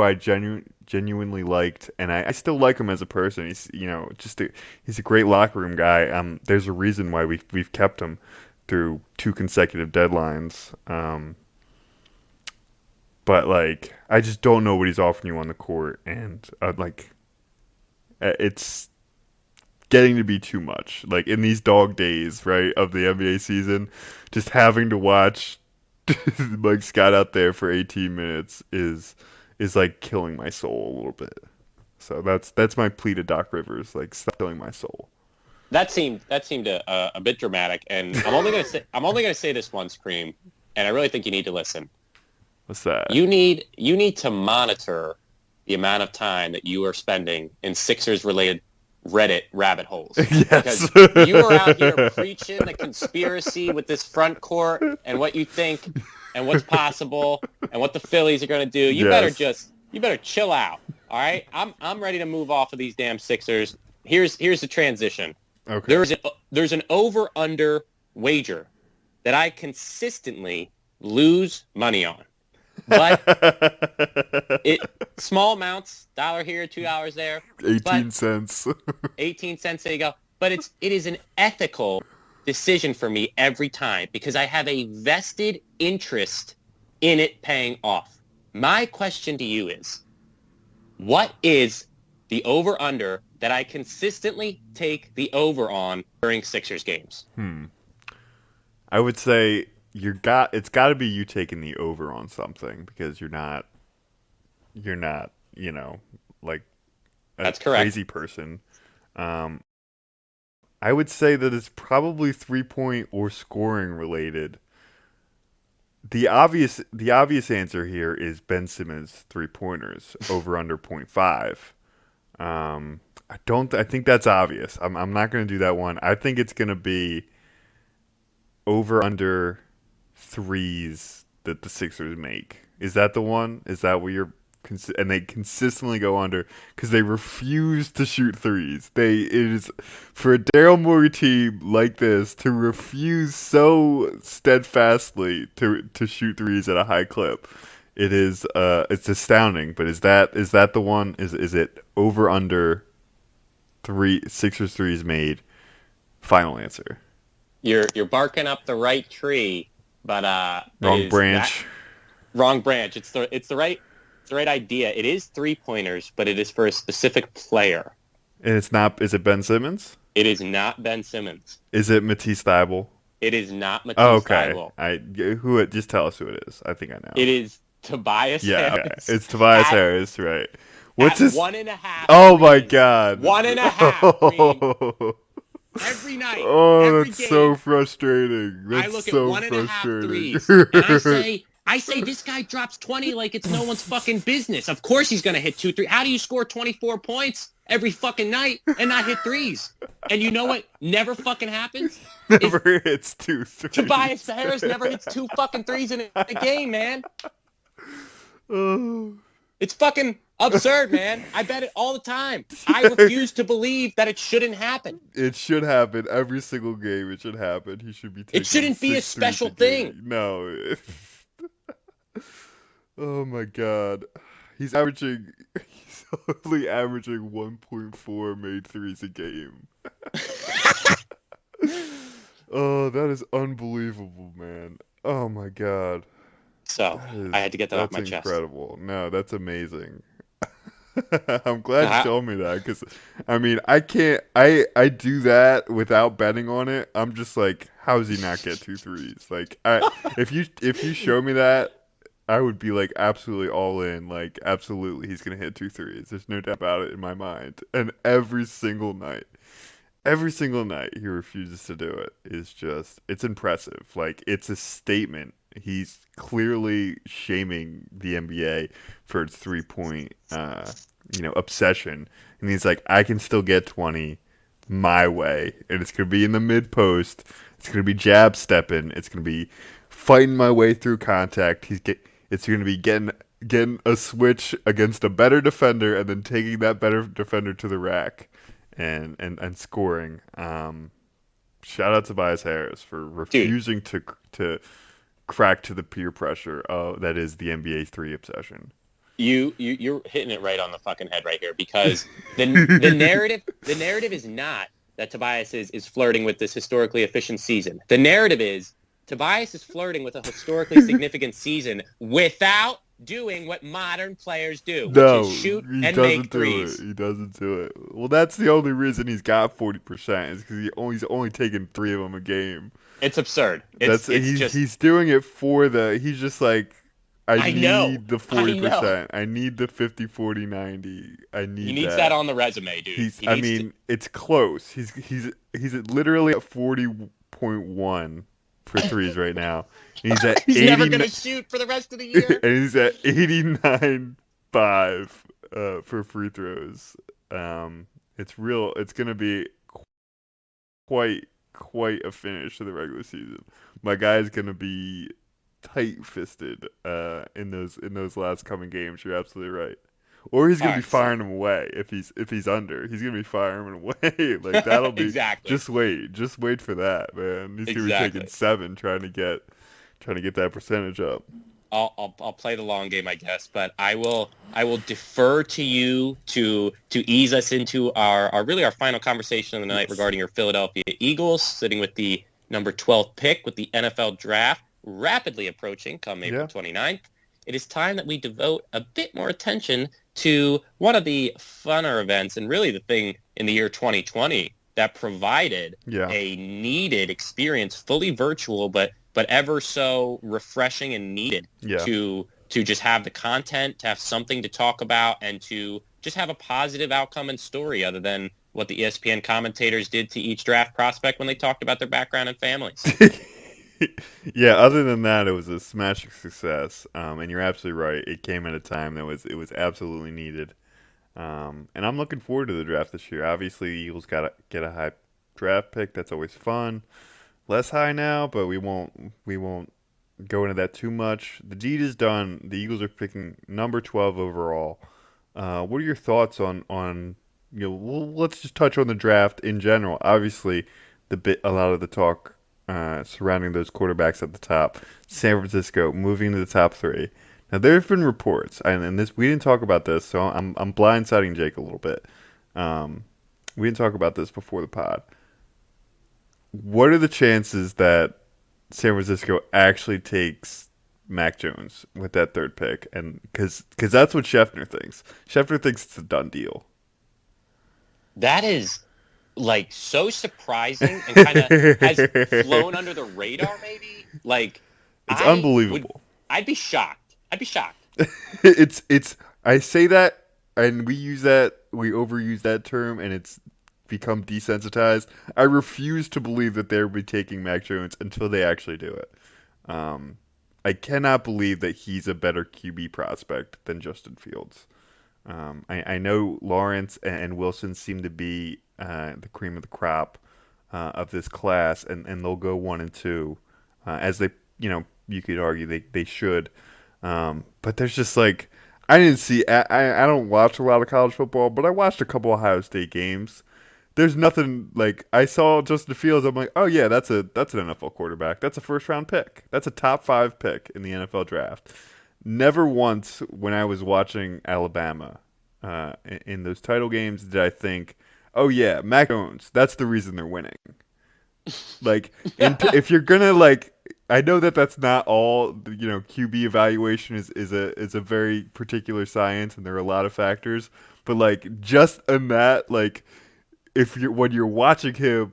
I genuinely liked, and I still like him as a person. He's he's a great locker room guy. There's a reason why we've kept him through 2 consecutive deadlines. But, like, I just don't know what he's offering you on the court. And, it's getting to be too much. Like, in these dog days, right, of the NBA season, just having to watch Mike Scott out there for 18 minutes is like, killing my soul a little bit. So that's my plea to Doc Rivers. Like, stop killing my soul. That seemed a bit dramatic. And I'm only gonna say this once, Cream, and I really think you need to listen. What's that? You need to monitor the amount of time that you are spending in Sixers-related Reddit rabbit holes. Yes. Because you are out here preaching the conspiracy with this front court and what you think and what's possible and what the Phillies are going to do. You better chill out. All right, I'm ready to move off of these damn Sixers. Here's the transition. Okay. There's an over under wager that I consistently lose money on, but small amounts, $1 here, $2 there, 18 cents. 18 cents. There you go. But it is an ethical decision for me every time because I have a vested interest in it paying off. My question to you is, what is the over-under that I consistently take the over on during Sixers games? I would say it's got to be you taking the over on something because you're not, like a That's correct. crazy person. I would say that it's probably 3-point or scoring related. The obvious answer here is Ben Simmons 3-pointers over under 0.5. I think that's obvious. I'm not going to do that one. I think it's going to be over under threes that the Sixers make. Is that the one? Is that what you're and they consistently go under because they refuse to shoot threes. It is for a Daryl Morey team like this to refuse so steadfastly to shoot threes at a high clip. It's astounding. But is that the one? Is it over under Sixers threes made? Final answer. You're barking up the right tree, but wrong branch. Wrong branch. It's the right idea. It is 3-pointers, but it is for a specific player. And it's not. Is it Ben Simmons? It is not Ben Simmons. Is it Matisse Thybulle? It is not Matisse Thybulle. Just tell us who it is. I think I know. It is Tobias Harris. Yeah, it's Tobias Harris, right? What's his 1.5? Oh my God! 1.5. Every night. Oh, every that's game, so frustrating. I look at 1.5 threes, and I say this guy drops 20 like it's no one's fucking business. Of course he's going to hit 2, 3. How do you score 24 points every fucking night and not hit threes? And you know what never fucking happens? Never hits 2 threes. Tobias Harris never hits 2 fucking threes in a game, man. Oh. It's fucking absurd, man. I bet it all the time. I refuse to believe that it shouldn't happen. It should happen every single game. It should happen. He should be taking It shouldn't be a special thing. No. Oh my God. He's only averaging 1.4 made threes a game. Oh, that is unbelievable, man. Oh my God. So I had to get that off my chest. That's incredible. No, that's amazing. I'm glad you told me that because, I mean, I can't. I do that without betting on it. I'm just like, how does he not get 2 threes? Like, if you show me that, I would be like absolutely all in. Like, absolutely, he's gonna hit 2 threes. There's no doubt about it in my mind. And every single night, he refuses to do it. It's impressive. Like, it's a statement. He's clearly shaming the NBA for its 3-point, obsession. And he's like, I can still get 20 my way. And it's going to be in the mid-post. It's going to be jab stepping. It's going to be fighting my way through contact. It's going to be getting a switch against a better defender and then taking that better defender to the rack and scoring. Shout out to Tobias Harris for refusing to crack to the peer pressure that is the NBA 3 obsession. You're hitting it right on the fucking head right here because the narrative is not that Tobias is flirting with this historically efficient season. The narrative is Tobias is flirting with a historically significant season without doing what modern players do, which is shoot and make threes. He doesn't do it. Well, that's the only reason he's got 40% is because he's only taking 3 of them a game. It's absurd. He's doing it for he's just like, I need the 40%. I need the 50, 40, 90. He needs that on the resume, dude. It's close. He's literally at 40.1 for threes right now. And he's at he's never going to shoot for the rest of the year. And he's at 89.5 for free throws. It's going to be quite a finish to the regular season. My guy's going to be tight-fisted in those last coming games. You're absolutely right. Or he's All gonna be right, so firing him away if he's under. He's gonna be firing him away. Like that'll be exactly, just wait for that, man. He's gonna be taking exactly. 7 trying to get that percentage up. I'll play the long game, I guess, but I will defer to you to ease us into our really our final conversation of the night Yes. regarding your Philadelphia Eagles, sitting with the number 12th pick with the NFL draft rapidly approaching come April Yeah. 29th. It is time that we devote a bit more attention to one of the funner events and really the thing in the year 2020 that provided Yeah. a needed experience, fully virtual, but ever so refreshing and needed Yeah. to just have the content, to have something to talk about, and to just have a positive outcome and story other than what the ESPN commentators did to each draft prospect when they talked about their background and families. Yeah, other than that, it was a smashing success. And you're absolutely right. It came at a time that was absolutely needed. And I'm looking forward to the draft this year. Obviously, the Eagles got to get a high draft pick. That's always fun. Less high now, but we won't go into that too much. The deed is done. The Eagles are picking number 12 overall. What are your thoughts on let's just touch on the draft in general. Obviously, a lot of the talk surrounding those quarterbacks at the top. San Francisco moving to the top 3. Now there have been reports, and this we didn't talk about this, so I'm blindsiding Jake a little bit. We didn't talk about this before the pod. What are the chances that San Francisco actually takes Mac Jones with that 3rd pick? And because that's what Schefter thinks. Schefter thinks it's a done deal. That is like so surprising and kind of has flown under the radar. Maybe like It's unbelievable. I'd be shocked. I'd be shocked. It's I say that and we overuse that term and it's become desensitized. I refuse to believe that they'll be taking Mac Jones until they actually do it. I cannot believe that he's a better QB prospect than Justin Fields. I know Lawrence and Wilson seem to be the cream of the crop of this class, and they'll go 1 and 2 as they, you could argue they should. But there's just like I didn't see. I don't watch a lot of college football, but I watched a couple Ohio State games. There's nothing like I saw Justin Fields. I'm like, oh yeah, that's an NFL quarterback. That's a 1st-round pick. That's a top 5 pick in the NFL draft. Never once when I was watching Alabama in those title games did I think, oh yeah, Mac Jones. That's the reason they're winning. Like, if you're gonna I know that that's not all. QB evaluation is a very particular science, and there are a lot of factors. But just in that, when you're watching him,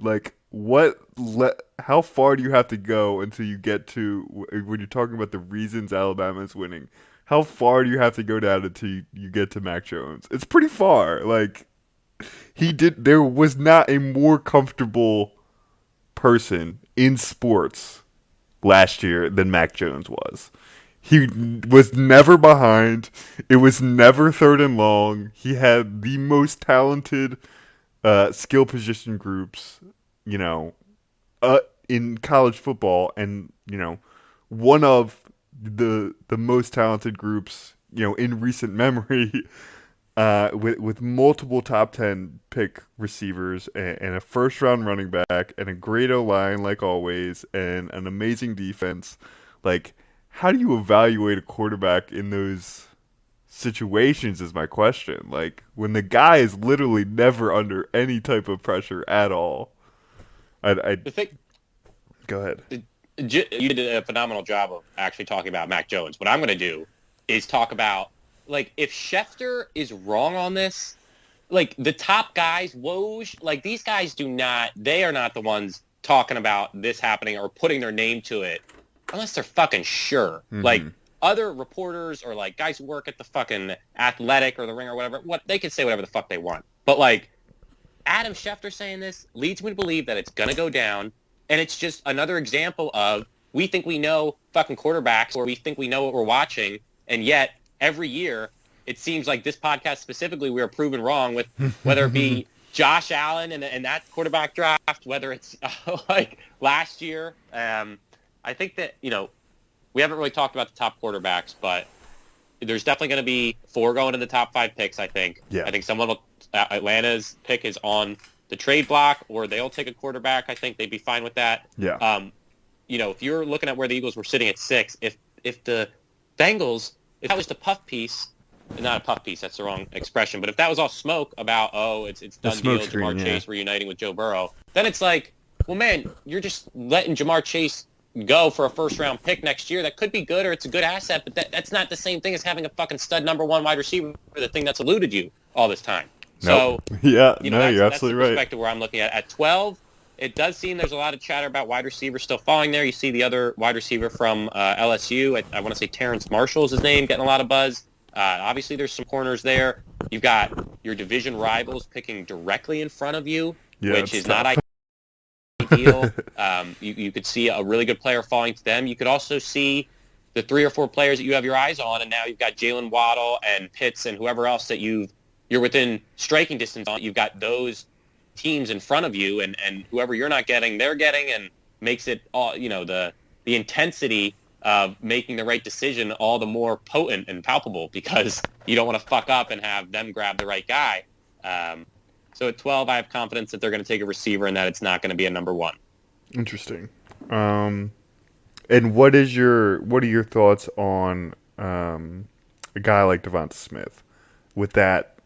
how far do you have to go until you get to when you're talking about the reasons Alabama is winning? How far do you have to go down until you get to Mac Jones? It's pretty far. There was not a more comfortable person in sports last year than Mac Jones was. He was never behind. It was never 3rd and long. He had the most talented skill position groups, in college football, and one of the most talented groups, in recent memory, with multiple top 10 pick receivers and a 1st-round running back and a great O-line like always and an amazing defense. How do you evaluate a quarterback in those situations is my question. When the guy is literally never under any type of pressure at all. The thing, Go ahead. you did a phenomenal job of actually talking about Mac Jones. What I'm going to do is talk about, if Schefter is wrong on this, the top guys, Woj, these guys they are not the ones talking about this happening or putting their name to it unless they're fucking sure. Mm-hmm. Other reporters or guys who work at the fucking Athletic or the Ring or whatever, they can say whatever the fuck they want. But Adam Schefter saying this leads me to believe that it's gonna go down, and it's just another example of we think we know fucking quarterbacks or we think we know what we're watching, and yet every year it seems like this podcast specifically we are proven wrong with whether it be Josh Allen and that quarterback draft, whether it's last year. I think that we haven't really talked about the top quarterbacks, but there's definitely going to be 4 going in the top 5 picks, I think. Yeah. I think Atlanta's pick is on the trade block, or they'll take a quarterback. I think they'd be fine with that. Yeah. If you're looking at where the Eagles were sitting at 6, if the Bengals, if that was the puff piece, not a puff piece, that's the wrong expression, but if that was all smoke about, it's done deal, Jamar Chase reuniting with Joe Burrow, then it's like, well, man, you're just letting Jamar Chase go for a first-round pick next year. That could be good, or it's a good asset, but that's not the same thing as having a fucking stud number 1 wide receiver, the thing that's eluded you all this time. Nope. So, you're that's absolutely the right. perspective where I'm looking at. At 12, it does seem there's a lot of chatter about wide receivers still falling there. You see the other wide receiver from LSU, I want to say Terrence Marshall is his name, getting a lot of buzz. Obviously, there's some corners there. You've got your division rivals picking directly in front of you, which is not ideal. You could see a really good player falling to them. You could also see the 3 or 4 players that you have your eyes on, and now you've got Jalen Waddle and Pitts and whoever else that you're within striking distance on. You've got those teams in front of you, and whoever you're not getting, they're getting, and makes it all, the intensity of making the right decision all the more potent and palpable, because you don't want to fuck up and have them grab the right guy. So at 12, I have confidence that they're going to take a receiver and that it's not going to be a number 1. Interesting. And what are your thoughts on a guy like Devonta Smith with that,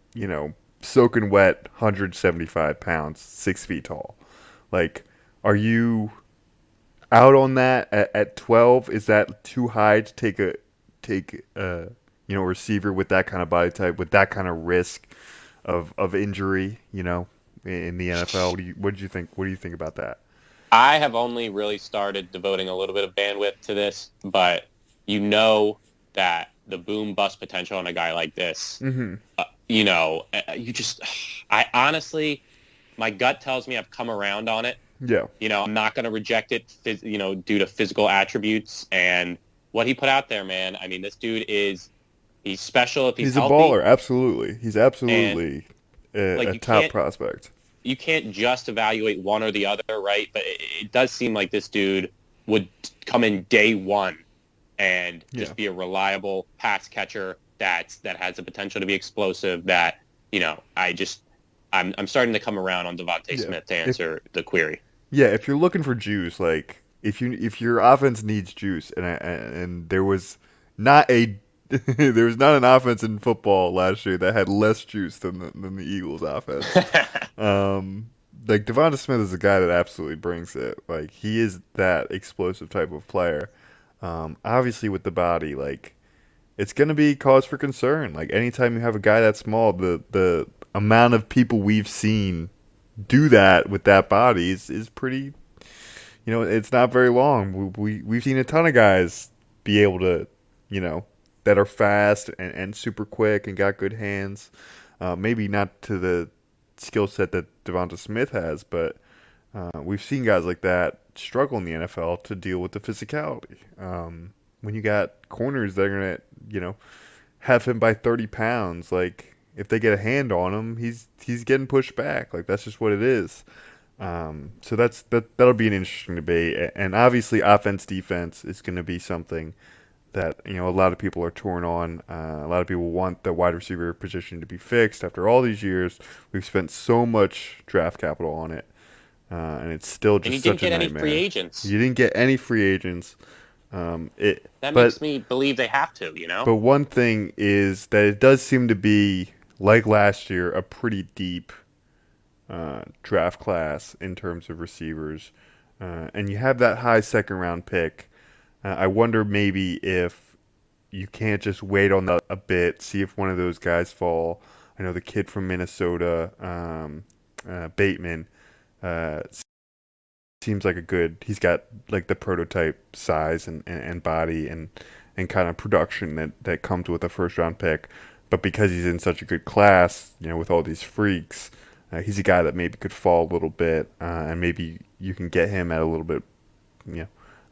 soaking wet, 175 pounds, 6 feet tall? Like, are you out on that at 12? Is that too high to take a receiver with that kind of body type, with that kind of risk of injury, in the NFL? What do you think? What do you think about that? I have only really started devoting a little bit of bandwidth to this, but that the boom bust potential on a guy like this, I honestly, my gut tells me I've come around on it. Yeah. I'm not going to reject it, due to physical attributes and what he put out there, man. I mean, this dude he's special if he's healthy. A baller, absolutely. He's absolutely a top prospect. You can't just evaluate one or the other, right? But it does seem like this dude would come in day 1 and just be a reliable pass catcher that has the potential to be explosive. That I'm starting to come around on Devonta Smith to answer the query. Yeah, if you're looking for juice, like if your offense needs juice, and there was not an offense in football last year that had less juice than the Eagles' offense. Like Devonta Smith is a guy that absolutely brings it. Like, he is that explosive type of player. Obviously with the body, like, it's going to be cause for concern. Like, anytime you have a guy that small, the amount of people we've seen do that with that body is pretty, it's not very long. We've seen a ton of guys be able to, that are fast and super quick and got good hands. Maybe not to the skill set that Devonta Smith has, but we've seen guys like that struggle in the NFL to deal with the physicality. When you got corners that are going to, have him by 30 pounds, like, if they get a hand on him, he's getting pushed back. Like, that's just what it is. So that'll be an interesting debate. And obviously offense, defense is going to be something that, a lot of people are torn on. A lot of people want the wide receiver position to be fixed. After all these years, we've spent so much draft capital on it. And it's still just such a nightmare. And you didn't get any free agents. You didn't get any free agents. That makes me believe they have to, But one thing is that it does seem to be, like last year, a pretty deep draft class in terms of receivers. And you have that high second-round pick. I wonder maybe if you can't just wait on that a bit, see if one of those guys fall. I know the kid from Minnesota, Bateman, seems like he's got like the prototype size and body and kind of production that comes with a first-round pick. But because he's in such a good class, with all these freaks, he's a guy that maybe could fall a little bit, and maybe you can get him at a little bit,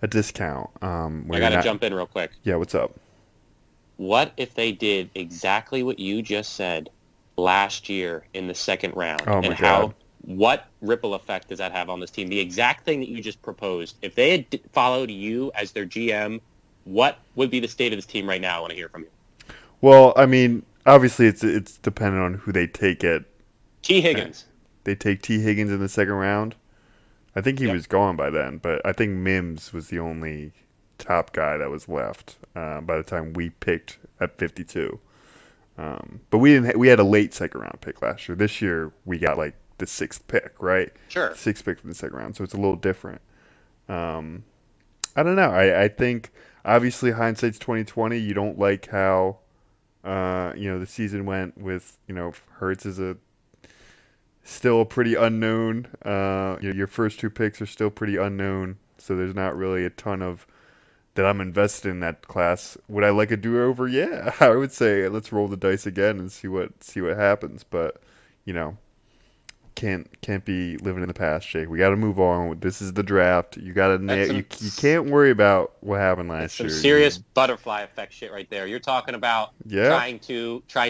a discount. I got to jump in real quick. Yeah, what's up? What if they did exactly what you just said last year in the second round? Oh, my God. What ripple effect does that have on this team? The exact thing that you just proposed. If they had followed you as their GM What would be the state of this team right now? I want to hear from you. Well, I mean, obviously it's dependent on who they take it. T. Higgins. They take T. Higgins in the second round. I think he Yep. was gone by then, but I think Mims was the only top guy that was left by the time we picked at 52. But we didn't. We had a late second round pick last year. This year we got like the sixth pick, right? Sure. Sixth pick in the second round, so it's a little different. Um, I don't know. I think obviously hindsight's 2020. You don't like how the season went with Hurts is a still pretty unknown. Your first two picks are still pretty unknown, so there's not really a ton of that I'm invested in that class. Would I like a do-over? Yeah, I would say let's roll the dice again and see what happens. But you know, can't be living in the past, Jake. We got to move on. This is the draft. You got to you can't worry about what happened last year. Some serious butterfly effect shit right there. You're talking about Yeah. trying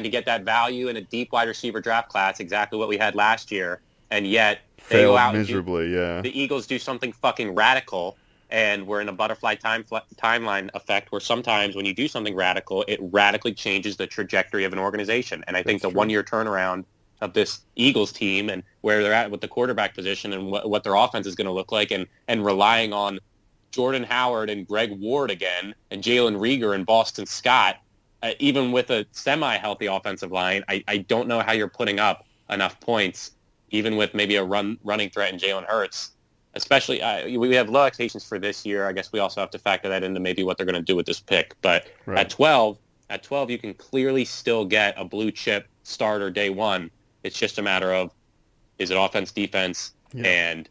to get that value in a deep wide receiver draft class, exactly what we had last year, and yet they Failed go out miserably. Yeah. the Eagles do something fucking radical, and we're in a butterfly timeline effect where sometimes when you do something radical, it radically changes the trajectory of an organization. And I think the 1 year turnaround of this Eagles team and where they're at with the quarterback position and what their offense is going to look like, and relying on Jordan Howard and Greg Ward again and Jalen Reagor and Boston Scott, even with a semi-healthy offensive line, I don't know how you're putting up enough points, even with maybe a running threat in Jalen Hurts. Especially, we have low expectations for this year. I guess we also have to factor that into maybe what they're going to do with this pick. But Right. at 12, you can clearly still get a blue chip starter day one. It's just a matter of, is it offense, defense, Yeah. and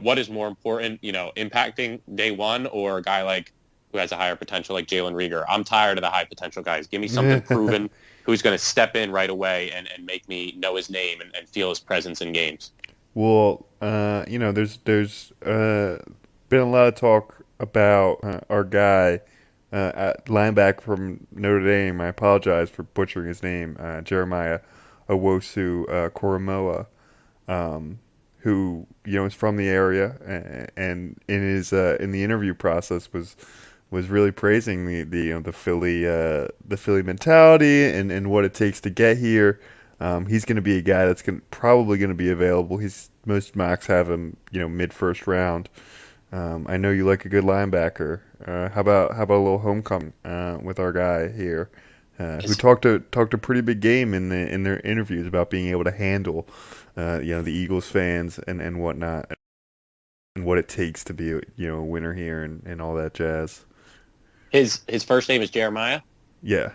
what is more important? Impacting day one, or a guy like who has a higher potential like Jalen Reagor. I'm tired of the high potential guys. Give me something proven who's going to step in right away and make me know his name and feel his presence in games. Well, there's been a lot of talk about our guy at linebacker from Notre Dame. I apologize for butchering his name, Jeremiah Owosu Koromoa, who is from the area, and in the interview process was really praising the Philly mentality and what it takes to get here. He's going to be a guy that's probably going to be available. Most mocks have him, mid first round. I know you like a good linebacker. How about a little homecoming with our guy here, who talked a pretty big game in their interviews about being able to handle, the Eagles fans and whatnot, and what it takes to be a winner here and all that jazz. His first name is Jeremiah. Yeah.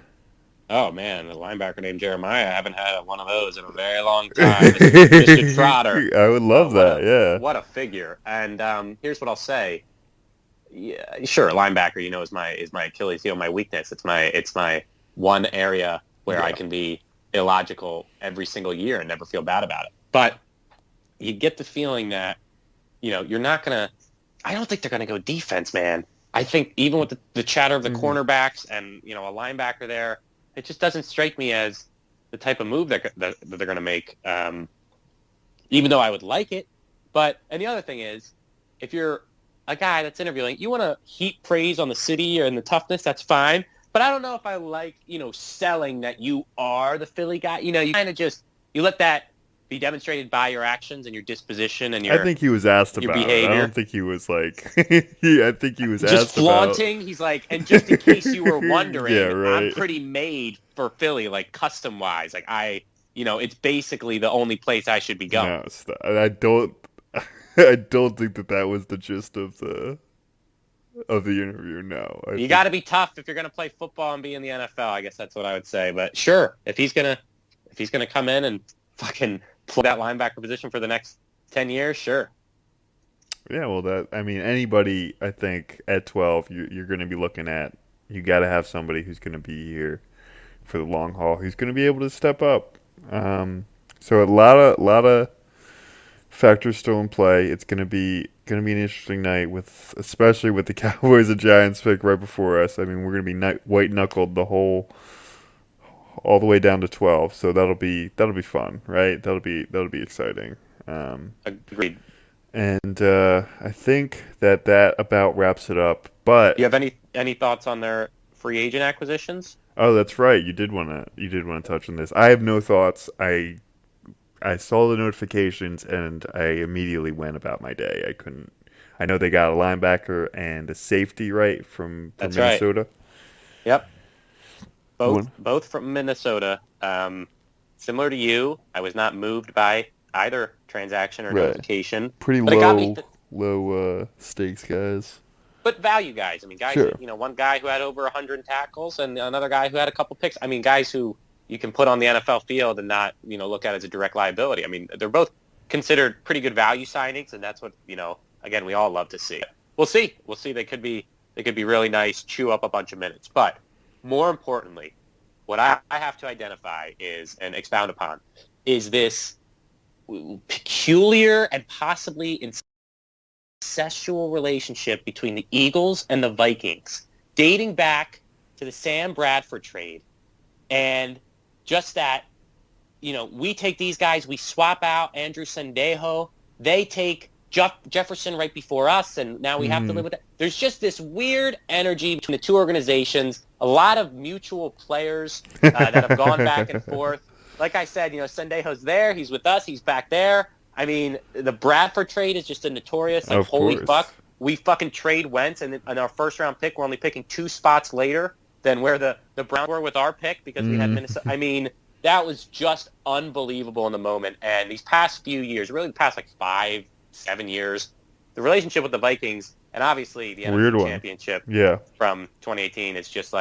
Oh man, a linebacker named Jeremiah. I haven't had one of those in a very long time. Mr. Trotter. I would love that. Yeah. What a figure. And here's what I'll say. Yeah, sure, linebacker, is my Achilles heel, my weakness. It's my one area where I can be illogical every single year and never feel bad about it. But you get the feeling that, you're not gonna. I don't think they're gonna go defense, man. I think even with the chatter of the cornerbacks and a linebacker there, it just doesn't strike me as the type of move that they're going to make, even though I would like it. And the other thing is, if you're a guy that's interviewing, you want to heap praise on the city and the toughness, that's fine. But I don't know if I like, selling that you are the Philly guy. You kind of just, you let that be demonstrated by your actions and your disposition and your I think he was asked your about behavior. it. I don't think he was like. I think he was just asked flaunting. about. He's like, and just in case you were wondering, Yeah, right. I'm pretty made for Philly, like custom wise. Like it's basically the only place I should be going. No, I don't. I don't think that was the gist of the interview. No, You got to be tough if you're going to play football and be in the NFL. I guess that's what I would say. But sure, if he's gonna come in and fucking play that linebacker position for the next 10 years, sure. Yeah, well, anybody, I think, at 12, you're going to be looking at, you got to have somebody who's going to be here for the long haul, who's going to be able to step up. So a lot of factors still in play. It's going to be an interesting night, especially with the Cowboys and Giants pick right before us. I mean, we're going to be white knuckled all the way down to 12. So that'll be fun, right? That'll be exciting. Agreed. And I think that about wraps it up. Do you But have any thoughts on their free agent acquisitions? oh, that's right. You did want to touch on this. I have no thoughts. I saw the notifications and I immediately went about my day. I couldn't. I know they got a linebacker and a safety right from That's right. Minnesota. Yep. One, Both from Minnesota. Similar to you, I was not moved by either transaction or right. notification, Pretty but it got me. low stakes guys. But value guys. I mean, guys Sure. that, one guy who had over 100 tackles and another guy who had a couple picks. I mean, guys who you can put on the NFL field and not, look at as a direct liability. I mean, they're both considered pretty good value signings, and that's what, again, we all love to see. We'll see. We'll see. They could be really nice, chew up a bunch of minutes. But more importantly, what I have to identify is and expound upon is this peculiar and possibly incestual relationship between the Eagles and the Vikings, dating back to the Sam Bradford trade. And just that, we take these guys, we swap out Andrew Sendejo, they take Jefferson right before us, and now we have to live with it. There's just this weird energy between the two organizations, a lot of mutual players that have gone back and forth. Like I said, Sendejo's there, he's with us, he's back there. I mean, the Bradford trade is just a notorious, Of holy course. fuck. We fucking trade Wentz, and in our first-round pick, we're only picking 2 spots later than where the Browns were with our pick because we had Minnesota. I mean, that was just unbelievable in the moment. And these past few years, really the past 5-7 years, the relationship with the Vikings and obviously the Weird NFC one. Championship Yeah. from 2018, it's just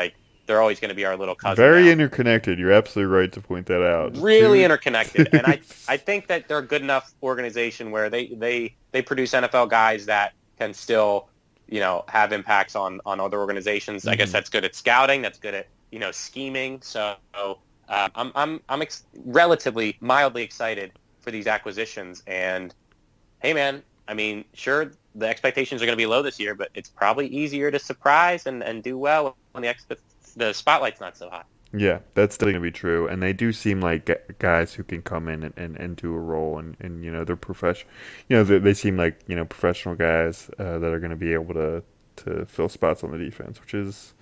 they're always going to be our little cousin Very now. interconnected. You're absolutely right to point that out. Really Dude. interconnected. And I think that they're a good enough organization where they produce NFL guys that can still, have impacts on other organizations. I guess that's good at scouting. That's good at, scheming. So I'm relatively mildly excited for these acquisitions. And hey, man, I mean, sure, the expectations are going to be low this year, but it's probably easier to surprise and do well when the spotlight's not so hot. Yeah, that's definitely gonna be true. And they do seem like guys who can come in and do a role, and they're professional. They seem like professional guys that are gonna be able to fill spots on the defense, which is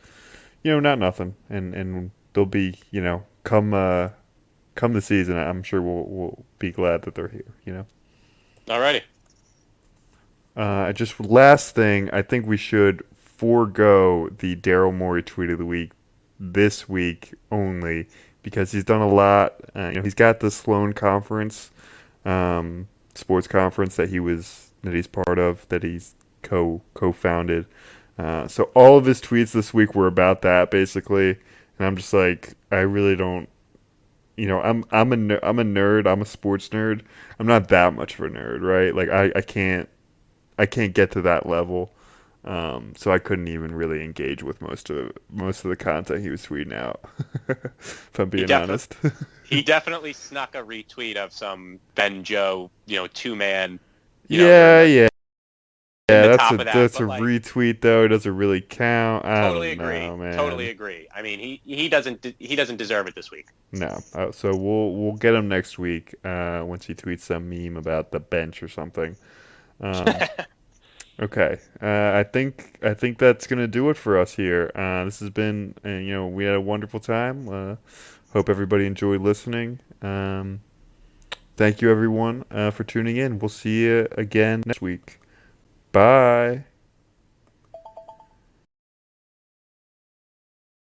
not nothing. And they'll be come the season. I'm sure we'll be glad that they're here. Alrighty. Just last thing, I think we should forego the Daryl Morey tweet of the week this week only because he's done a lot. He's got the Sloan Conference, sports conference that he's part of, that he's co-founded. So all of his tweets this week were about that basically, and I'm just like, I really don't. I'm a nerd. I'm a sports nerd. I'm not that much of a nerd, right? Like I can't get to that level. So I couldn't even really engage with most of the content he was tweeting out. If I'm He being definitely honest. he definitely snuck a retweet of some Ben Joe, 2-man, during Yeah, yeah, in yeah. the That's top a of that. that's a But retweet though. It doesn't really count. I totally don't agree. know, Totally man. agree. I mean, he doesn't deserve it this week. No. So we'll get him next week. Once he tweets some meme about the bench or something. Um, Okay, I think that's gonna do it for us here. This has been, we had a wonderful time. Hope everybody enjoyed listening. Thank you everyone for tuning in. We'll see you again next week. Bye.